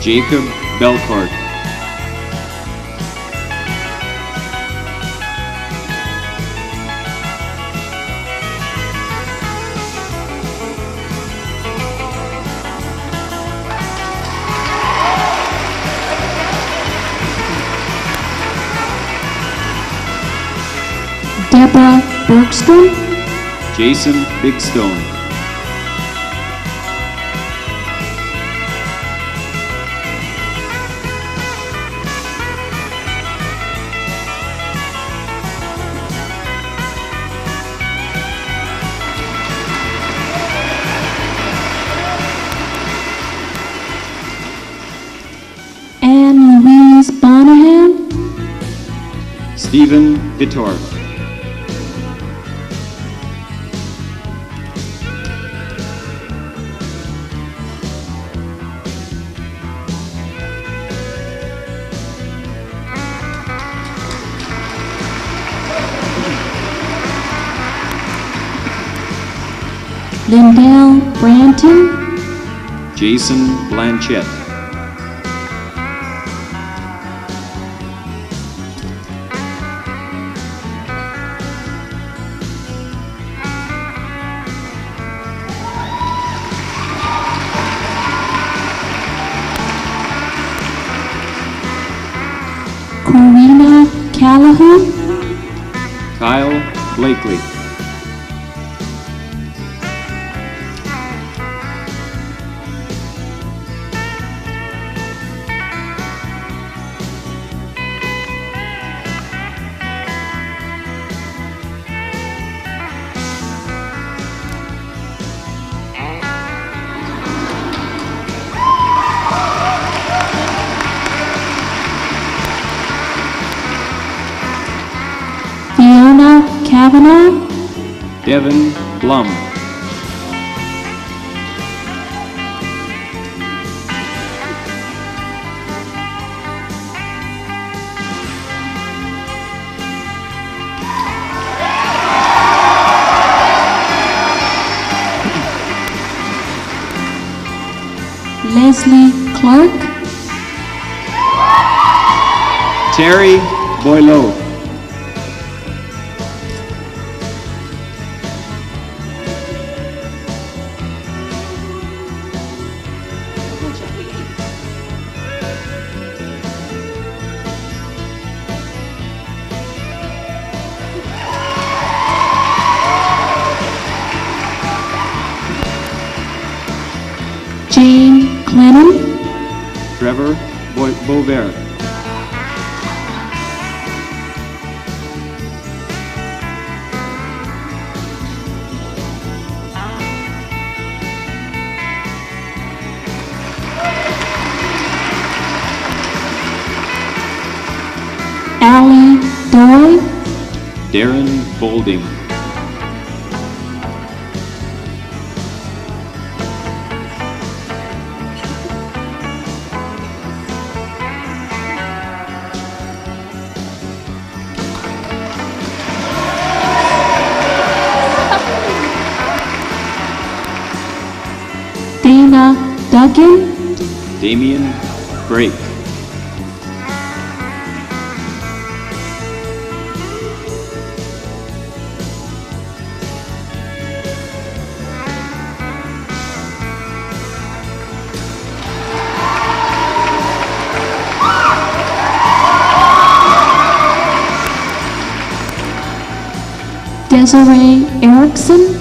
Jacob Belcourt. Deborah Bergstrom, Jason Bigstone. Anne Louise Bonahan, Stephen Vittor. Lindell Branton, Jason Blanchett. Corina Callahan, Kyle Blakely. Fiona Kavanaugh, Devin Blum. Leslie Clark, Terry Boileau. Jane Clennon, Trevor Beauvert. Allie Doy, Darren Bolding. Dana Duggan, Damian Brake. Desiree Erickson,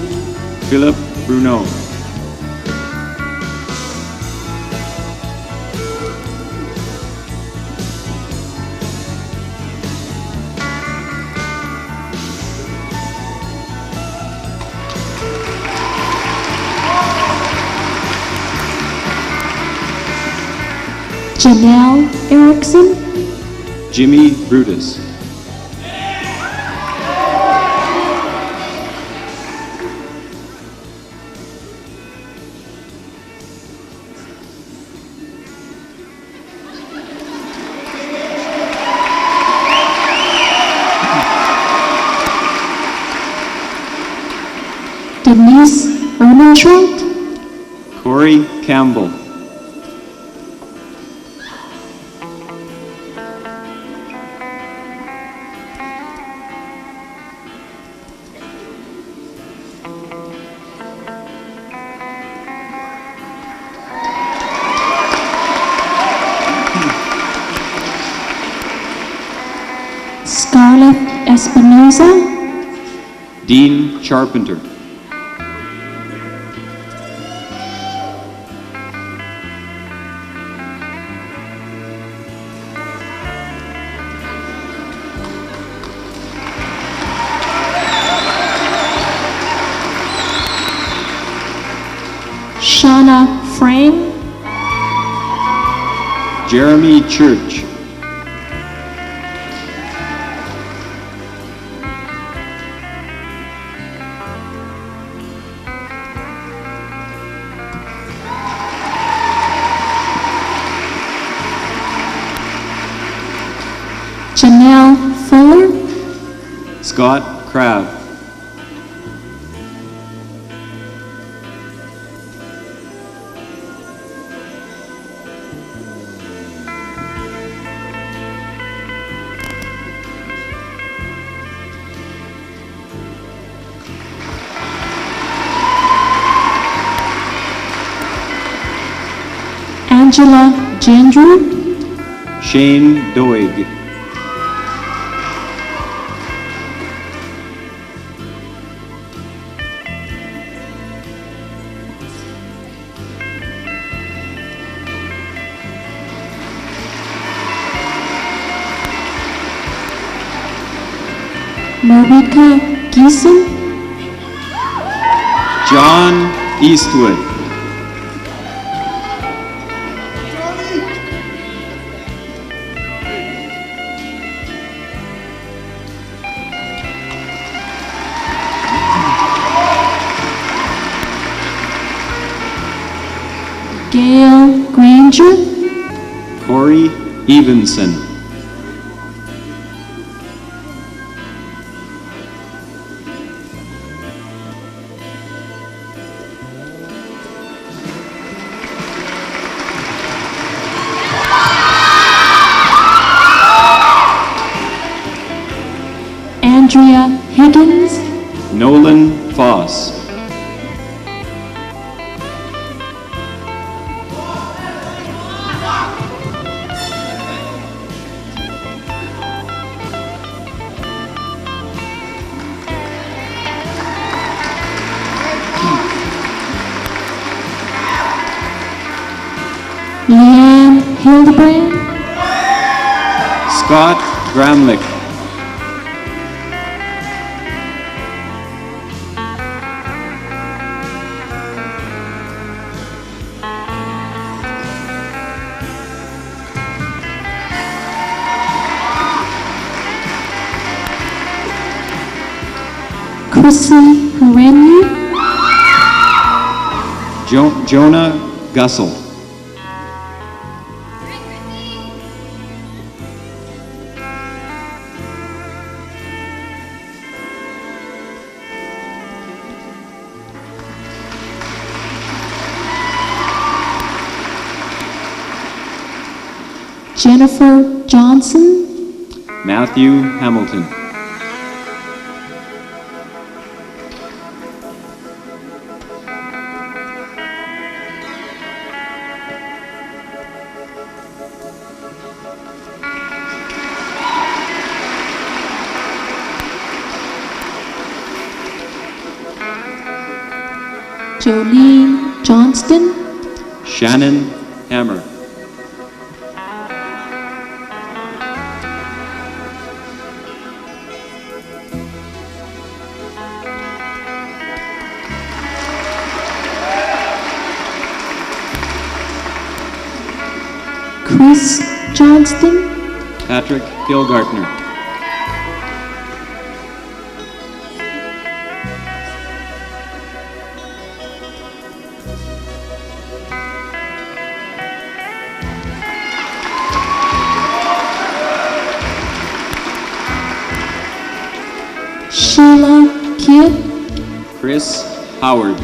Philip Bruno. Janelle Erickson, Jimmy Brutus. Denise Ermentrout, Corey Campbell. Scarlett Espinoza, Dean Charpenter. Shauna Frame, Jeremy Church. Janelle Fuller, Scott Crabb. Angela Gendrew, Shane Doig. Marika Geeson, John Eastwood. Gail Granger, Corey Evenson. Andrea Higgins, Nolan Foss. Leanne Hildebrand, Scott Gramlich. Chrissy Perenni, Jonah Gussel. Jennifer Johnson, Matthew Hamilton. Jolene Johnston, Shannon Hammer. Chris Johnston, Patrick Gilgartner. Sheila Kidd, Chris Howard.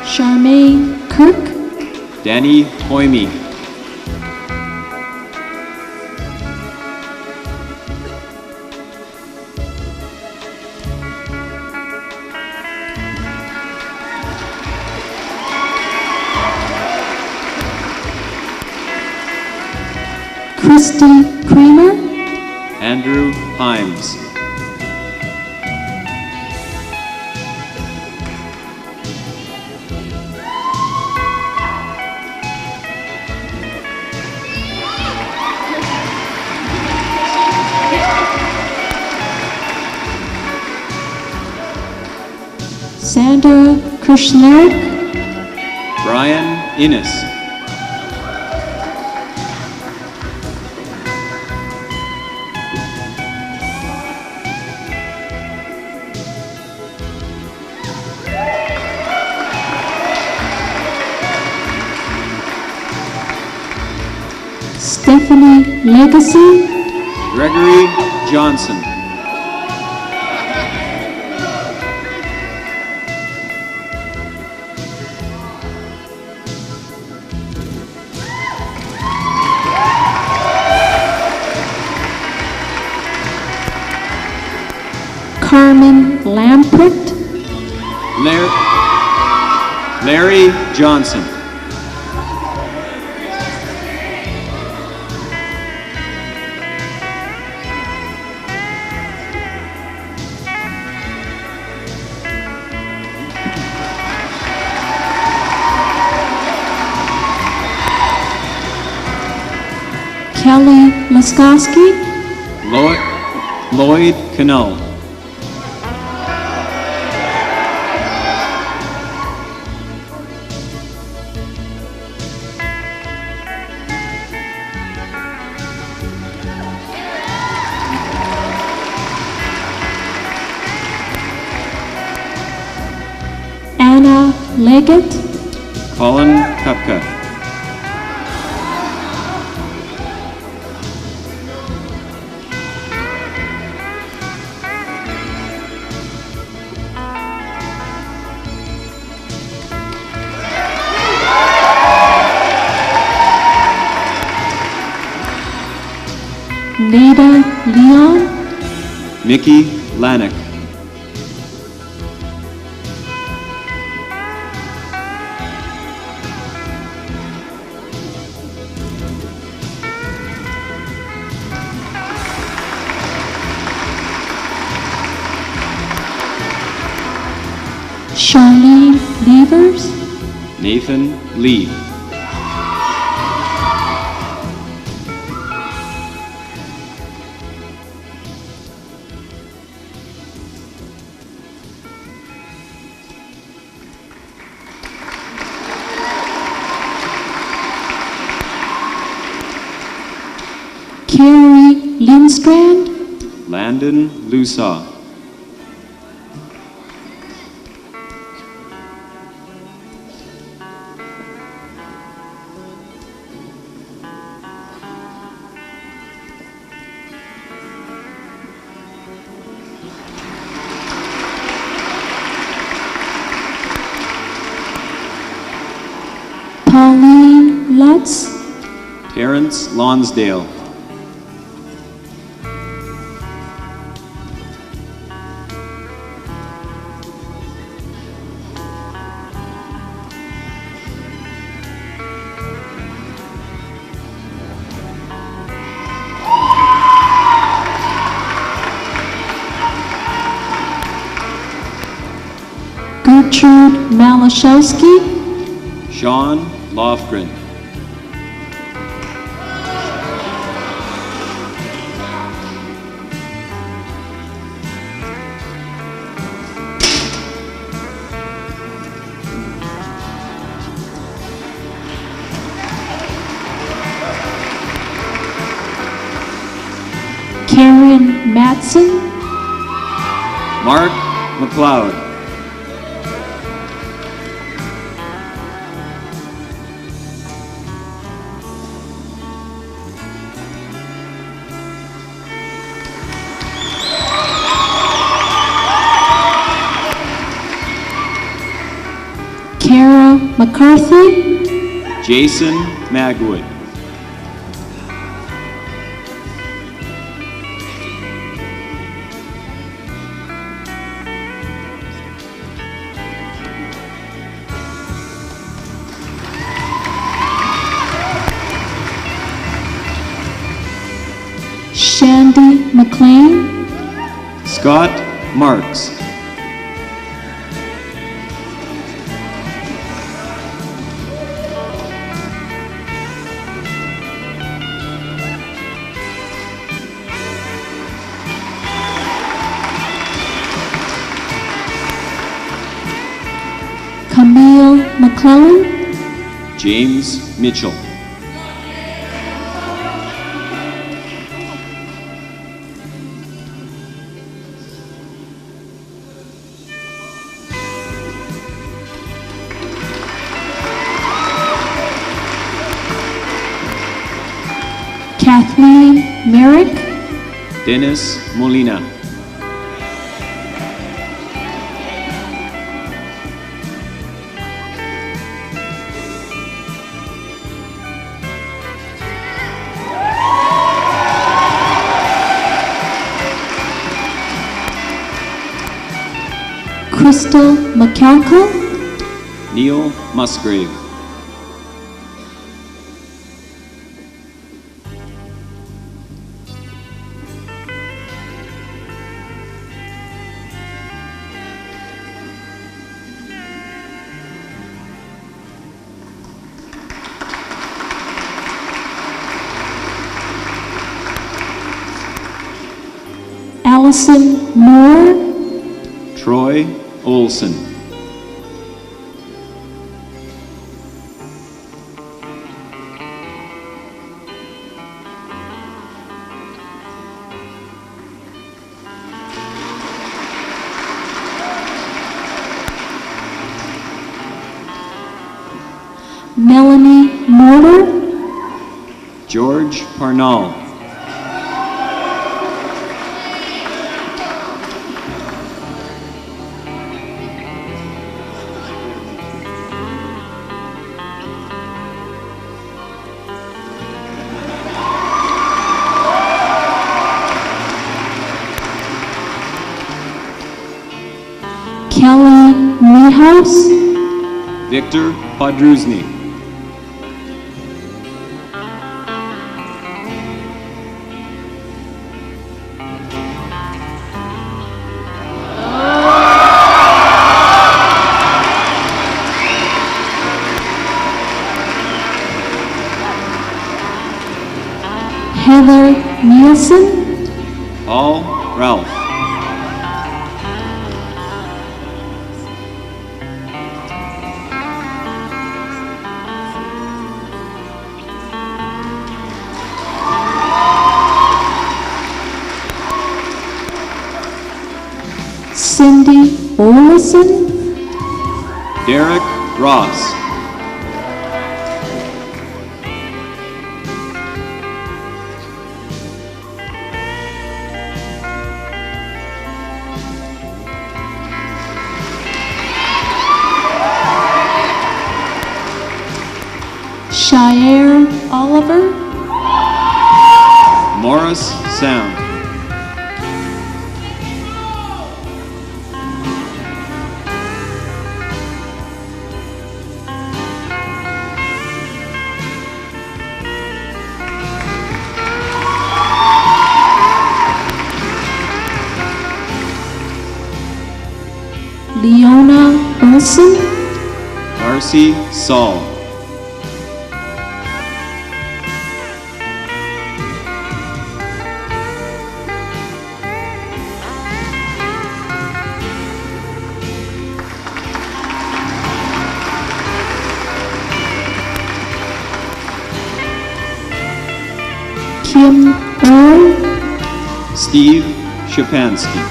Charmaine Kirk, Danny Hoyme. Christy Kramer, Andrew Himes. Sandra Krishnarik, Brian Innes. Stephanie Legacy, Gregory Johnson. Carmen Lamprecht, Larry Johnson. Kelly Laskowski, Lloyd Cannell. Anna Leggett, Colin Kupka. Nada Leon, Mickey Lanick. Charlene Levers, Nathan Lee. Carrie Lindstrand, Landon Lusaw. Pauline Lutz, Terrence Lonsdale. Gertrude Malashowski, Sean Lofgren. Karen Matson, Mark McLeod. Kara McCarthy, Jason Magwood. Shandy McLean, Scott Marks. Camille McClellan, James Mitchell. Kathleen Merrick, Dennis Molina. Crystal McCalco, Neil Musgrave. Allison Moore, Troy Olson. Melanie Mortar, George Parnall. Kelly Niehaus, Victor Podruzny. Heather Nielsen, Paul Ralph. Cindy Olison, Derek Ross. Shire Oliver, Morris Sound. Leona Olson, Darcy Saul. Kim Earl, Steve Shapansky.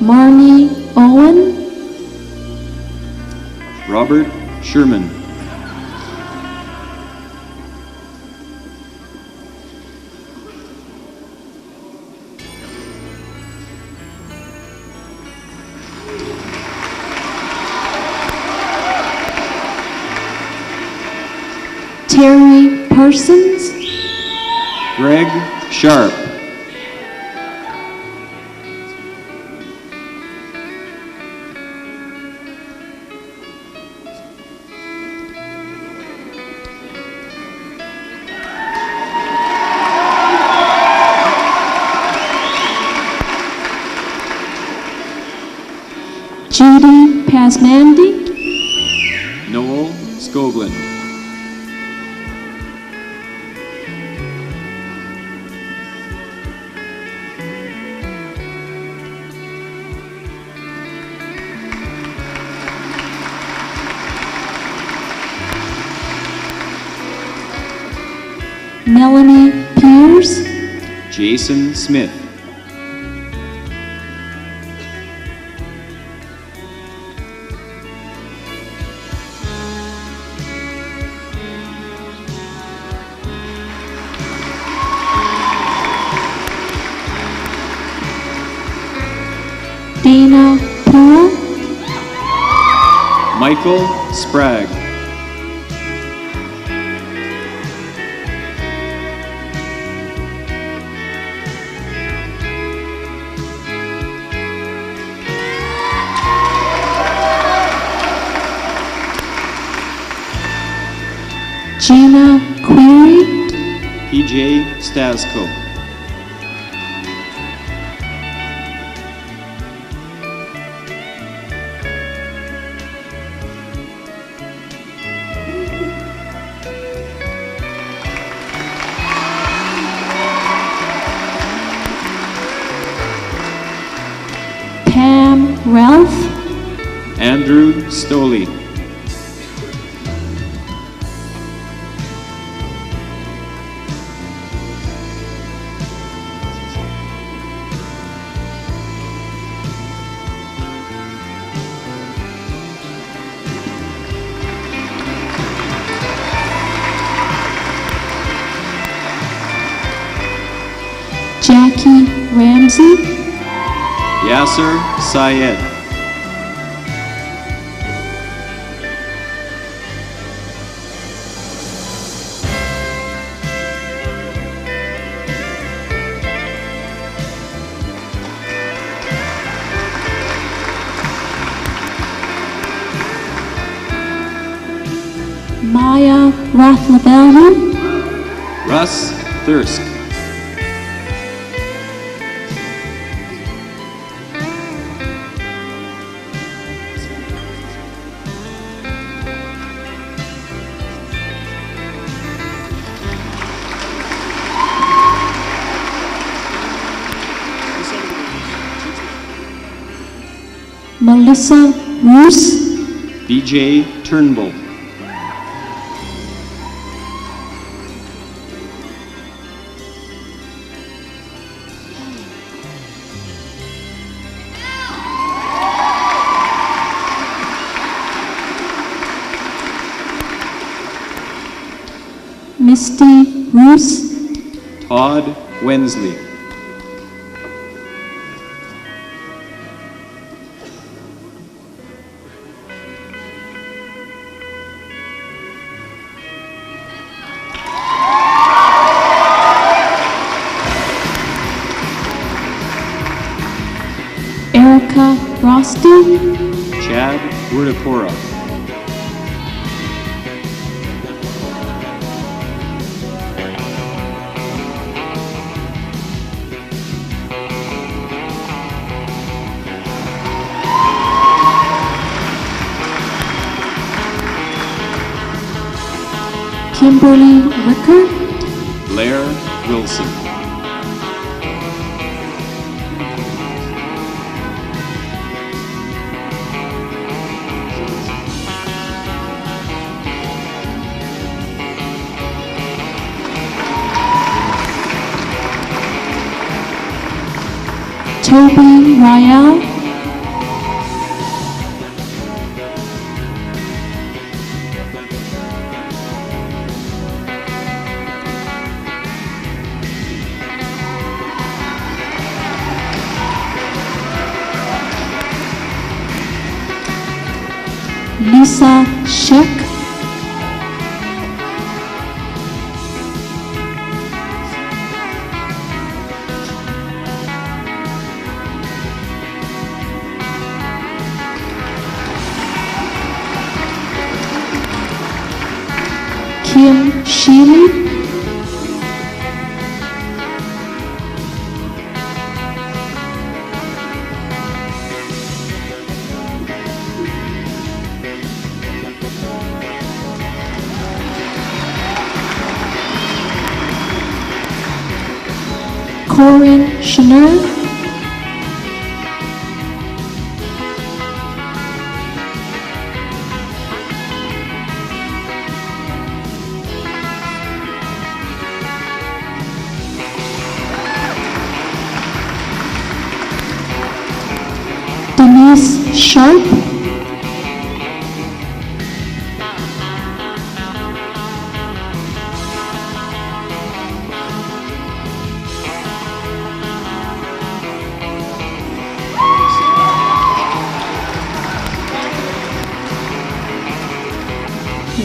Marnie Owen, Robert Sherman. Terry Parsons, Greg Sharp. Judy Pasmandy, Noel Skoglund. Melanie Pierce, Jason Smith. Dana Poole, Michael Sprague. Gina Query, PJ Stasko. Pam Ralph, Andrew Stoley. Jackie Ramsey, Yasser Syed. Maya Rathlabelli, Russ Thirsk. Melissa Roos, BJ Turnbull. Misty Roos, Todd Wensley. Erica Rosti, Chad Wurdapora. Kimberly Ricker, Blair Wilson. Toby Ryell, Lisa Sheck, Kim Sheely, Corinne Schnur, Denise Sharp,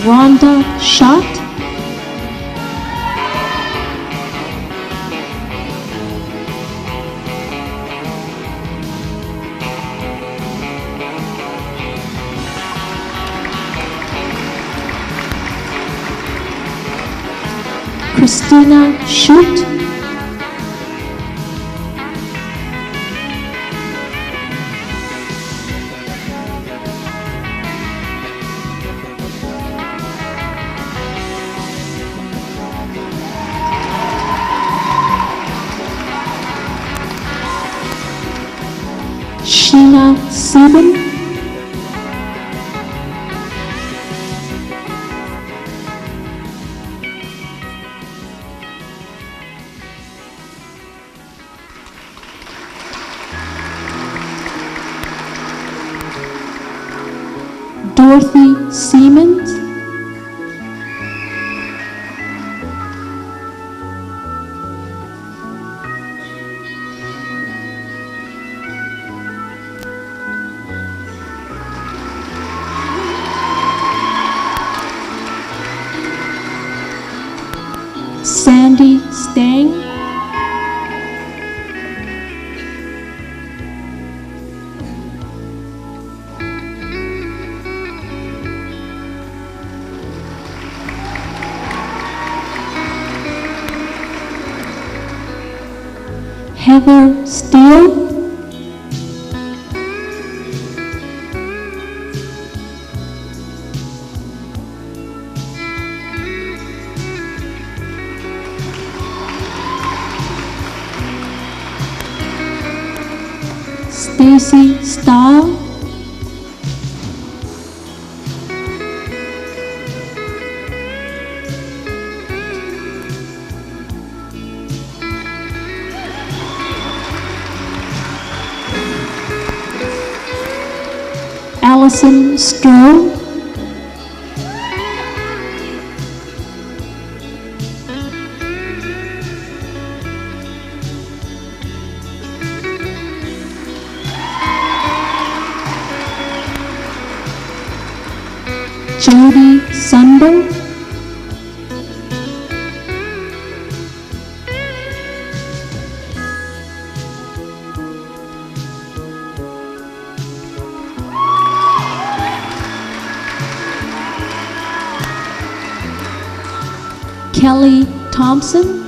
Rhonda Schott, Christina Schutt, Sheena Sieben, Dorothy Siemens, Sandy Stang, Heather Steele, Stacy Stahl, Allison Stroh, Jody Sunder, Kelly Thompson.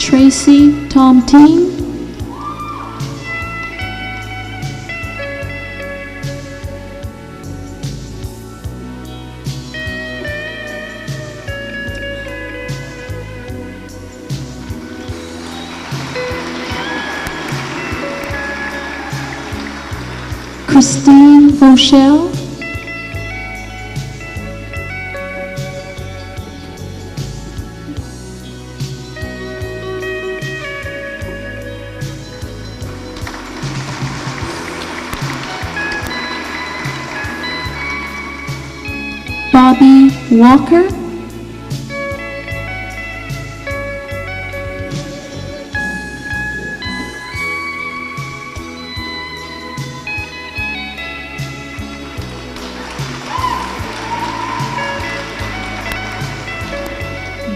Tracy Tomtine. Christine Rochelle. Bobby Walker.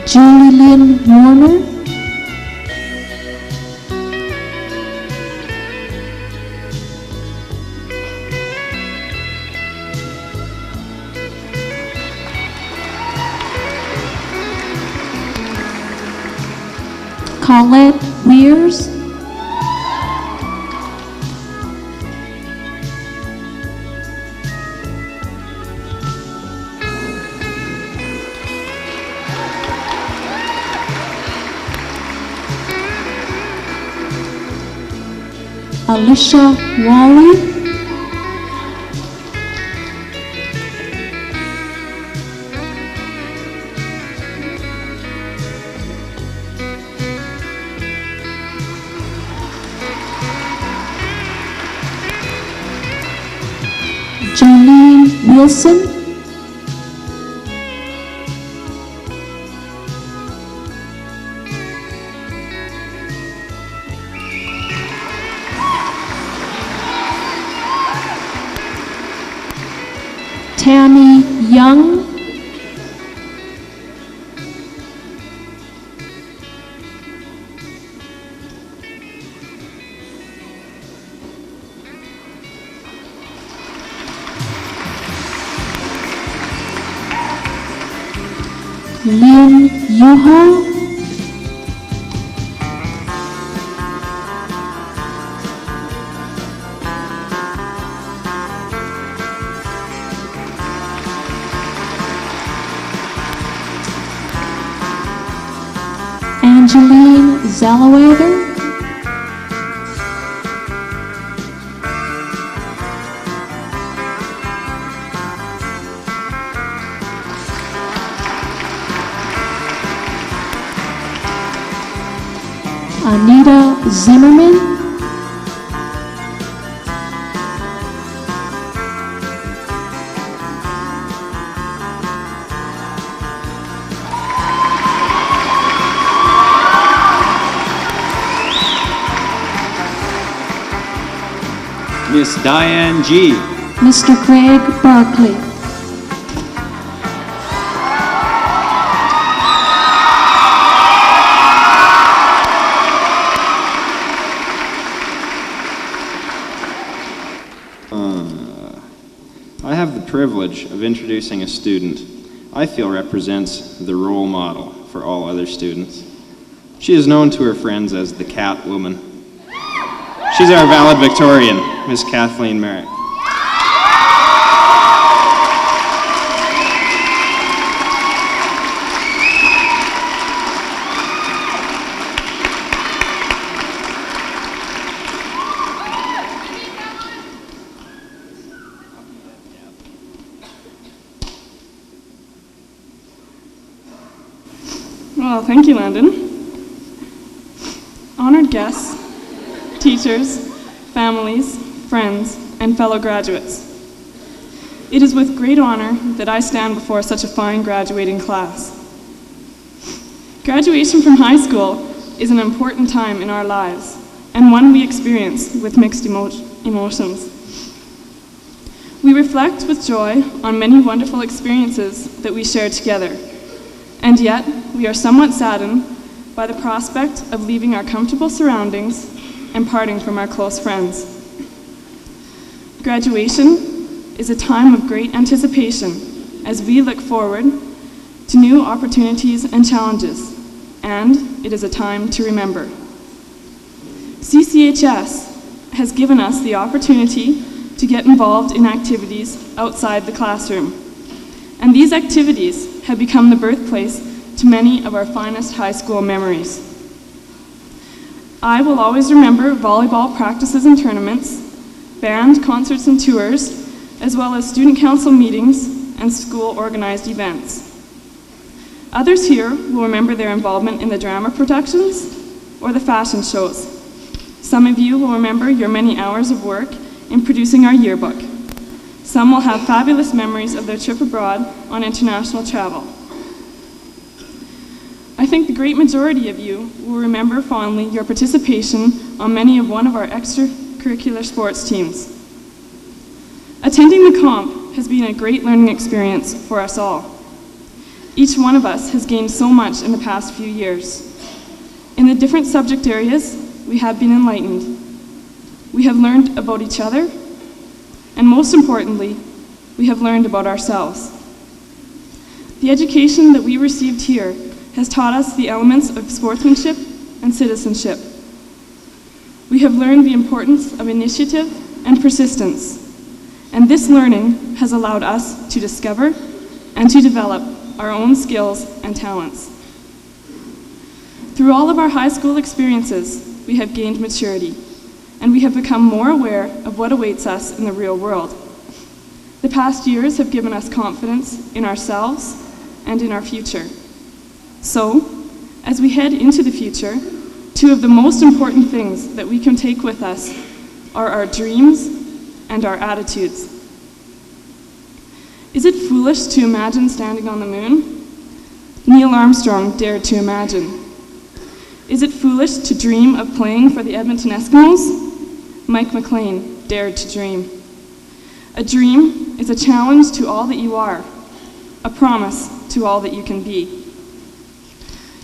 Julie Lynn Warner. Colette Weers. Alicia Wally. Jolene Wilson. Tammy Young. Lynn Yuho. Angeline Zellweger. Anita Zimmerman. Miss Diane G. Mr. Craig Barkley. I have the privilege of introducing a student I feel represents the role model for all other students. She is known to her friends as the Cat Woman. She's our valedictorian, Miss Kathleen Merrick. Well, thank you, Landon. Honored guests, teachers, families, friends, and fellow graduates. It is with great honor that I stand before such a fine graduating class. Graduation from high school is an important time in our lives, and one we experience with mixed emotions. We reflect with joy on many wonderful experiences that we shared together, And yet, we are somewhat saddened by the prospect of leaving our comfortable surroundings and parting from our close friends. Graduation is a time of great anticipation as we look forward to new opportunities and challenges, and it is a time to remember. CCHS has given us the opportunity to get involved in activities outside the classroom, and these activities have become the birthplace to many of our finest high school memories. I will always remember volleyball practices and tournaments, band concerts and tours, as well as student council meetings and school-organized events. Others here will remember their involvement in the drama productions or the fashion shows. Some of you will remember your many hours of work in producing our yearbook. Some will have fabulous memories of their trip abroad on international travel. I think the great majority of you will remember fondly your participation on many of one of our extracurricular sports teams. Attending the comp has been a great learning experience for us all. Each one of us has gained so much in the past few years. In the different subject areas, we have been enlightened. We have learned about each other, and most importantly, we have learned about ourselves. The education that we received here has taught us the elements of sportsmanship and citizenship. We have learned the importance of initiative and persistence, and this learning has allowed us to discover and to develop our own skills and talents. Through all of our high school experiences, we have gained maturity, and we have become more aware of what awaits us in the real world. The past years have given us confidence in ourselves and in our future. So, as we head into the future, two of the most important things that we can take with us are our dreams and our attitudes. Is it foolish to imagine standing on the moon? Neil Armstrong dared to imagine. Is it foolish to dream of playing for the Edmonton Eskimos? Mike McLean dared to dream. A dream is a challenge to all that you are, a promise to all that you can be.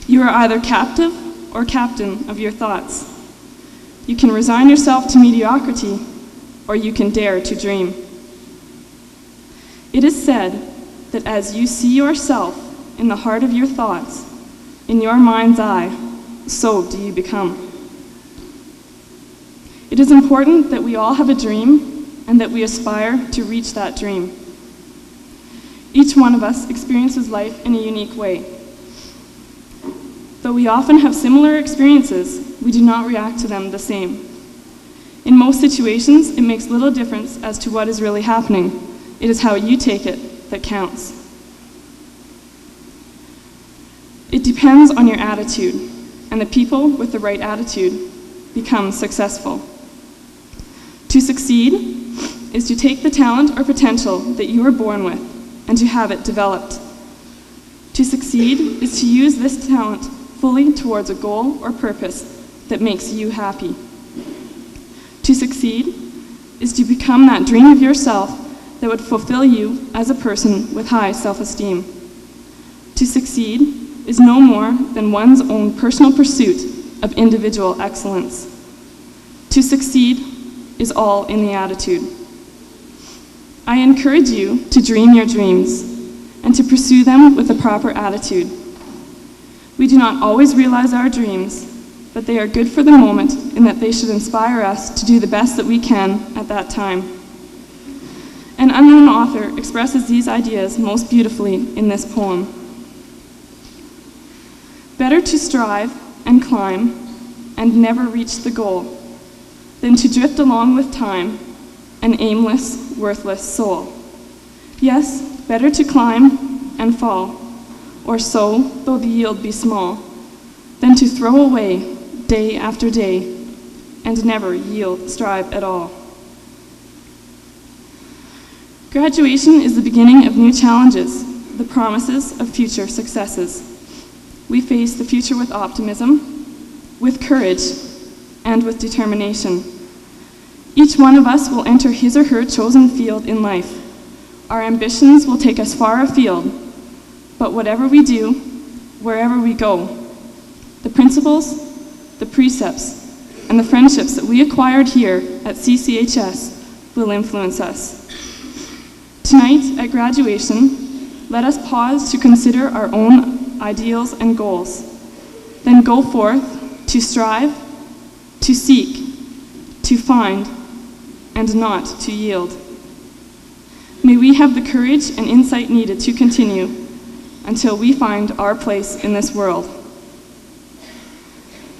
You are either captive or captain of your thoughts. You can resign yourself to mediocrity, or you can dare to dream. It is said that as you see yourself in the heart of your thoughts, in your mind's eye, so do you become. It is important that we all have a dream and that we aspire to reach that dream. Each one of us experiences life in a unique way. Though we often have similar experiences, we do not react to them the same. In most situations, it makes little difference as to what is really happening. It is how you take it that counts. It depends on your attitude, and the people with the right attitude become successful. To succeed is to take the talent or potential that you were born with and to have it developed. To succeed is to use this talent fully towards a goal or purpose that makes you happy. To succeed is to become that dream of yourself that would fulfill you as a person with high self-esteem. To succeed is no more than one's own personal pursuit of individual excellence. To succeed is all in the attitude. I encourage you to dream your dreams and to pursue them with a proper attitude. We do not always realize our dreams, but they are good for the moment in that they should inspire us to do the best that we can at that time. An unknown author expresses these ideas most beautifully in this poem. Better to strive and climb and never reach the goal than to drift along with time, an aimless, worthless soul. Yes, better to climb and fall, or sow though the yield be small, than to throw away day after day and never strive at all. Graduation is the beginning of new challenges, the promises of future successes. We face the future with optimism, with courage, and with determination. Each one of us will enter his or her chosen field in life. Our ambitions will take us far afield, but whatever we do, wherever we go. The principles, the precepts, and the friendships that we acquired here at CCHS will influence us. Tonight, at graduation, let us pause to consider our own ideals and goals, then go forth to strive, to seek, to find, and not to yield. May we have the courage and insight needed to continue until we find our place in this world.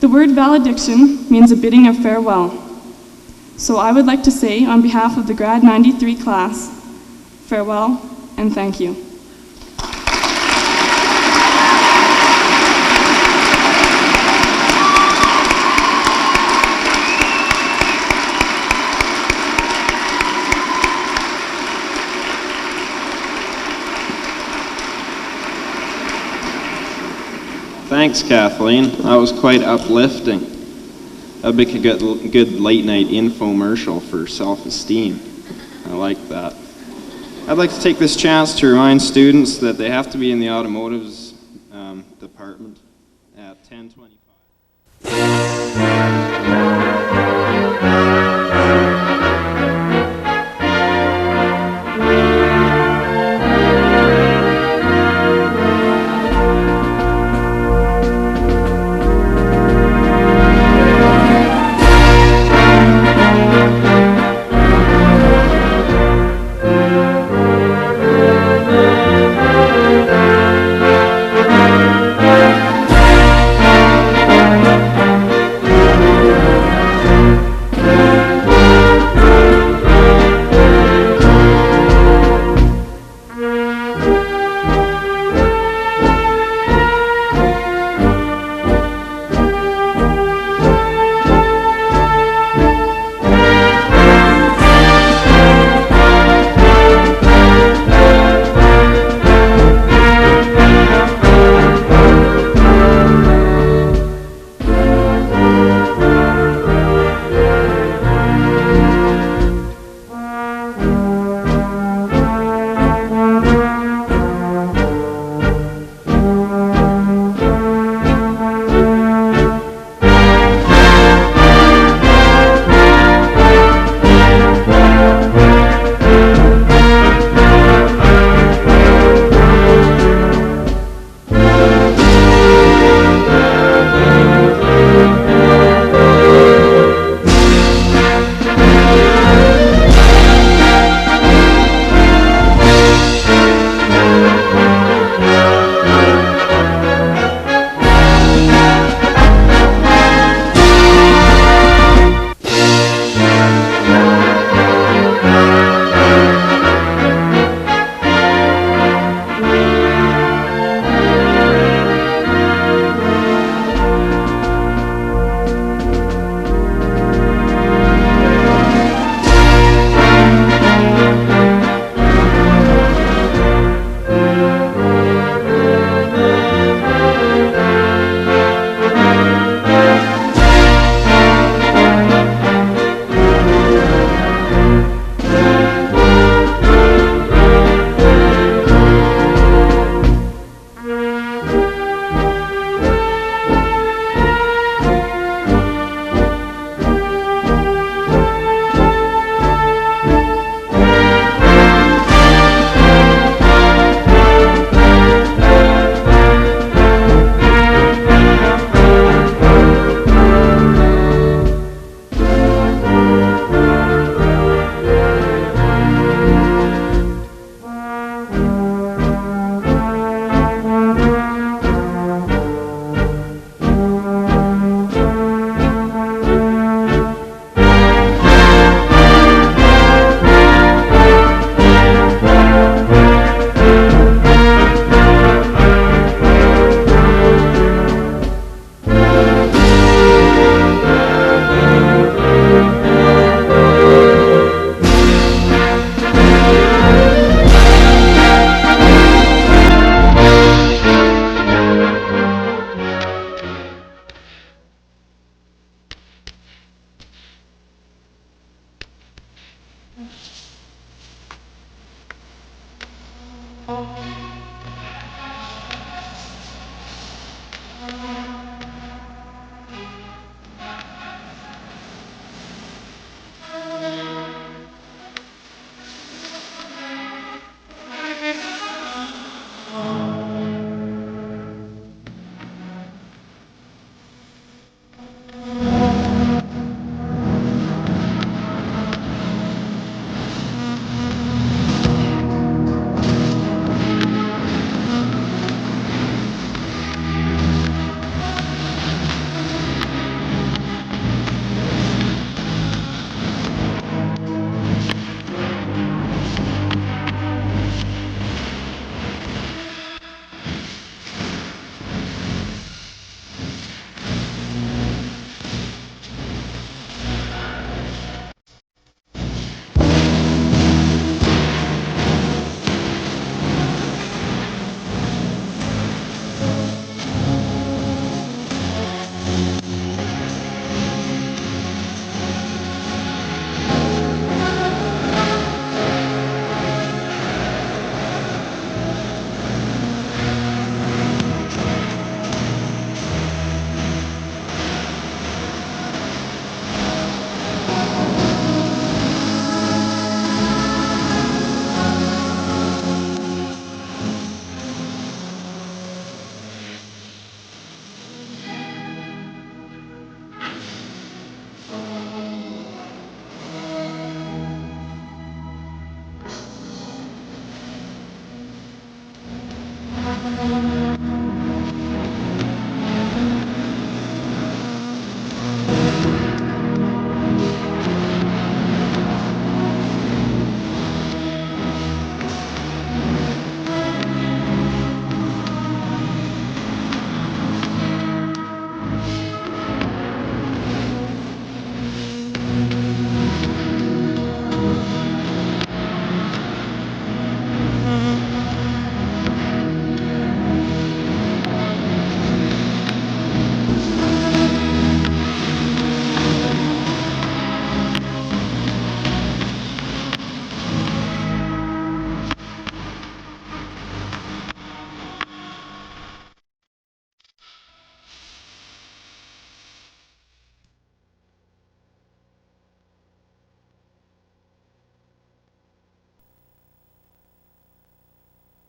The word valediction means a bidding of farewell. So I would like to say on behalf of the Grad 93 class, farewell and thank you. Thanks, Kathleen. That was quite uplifting. That'd make a good late night infomercial for self-esteem. I like that. I'd like to take this chance to remind students that they have to be in the automotives department at 10:25.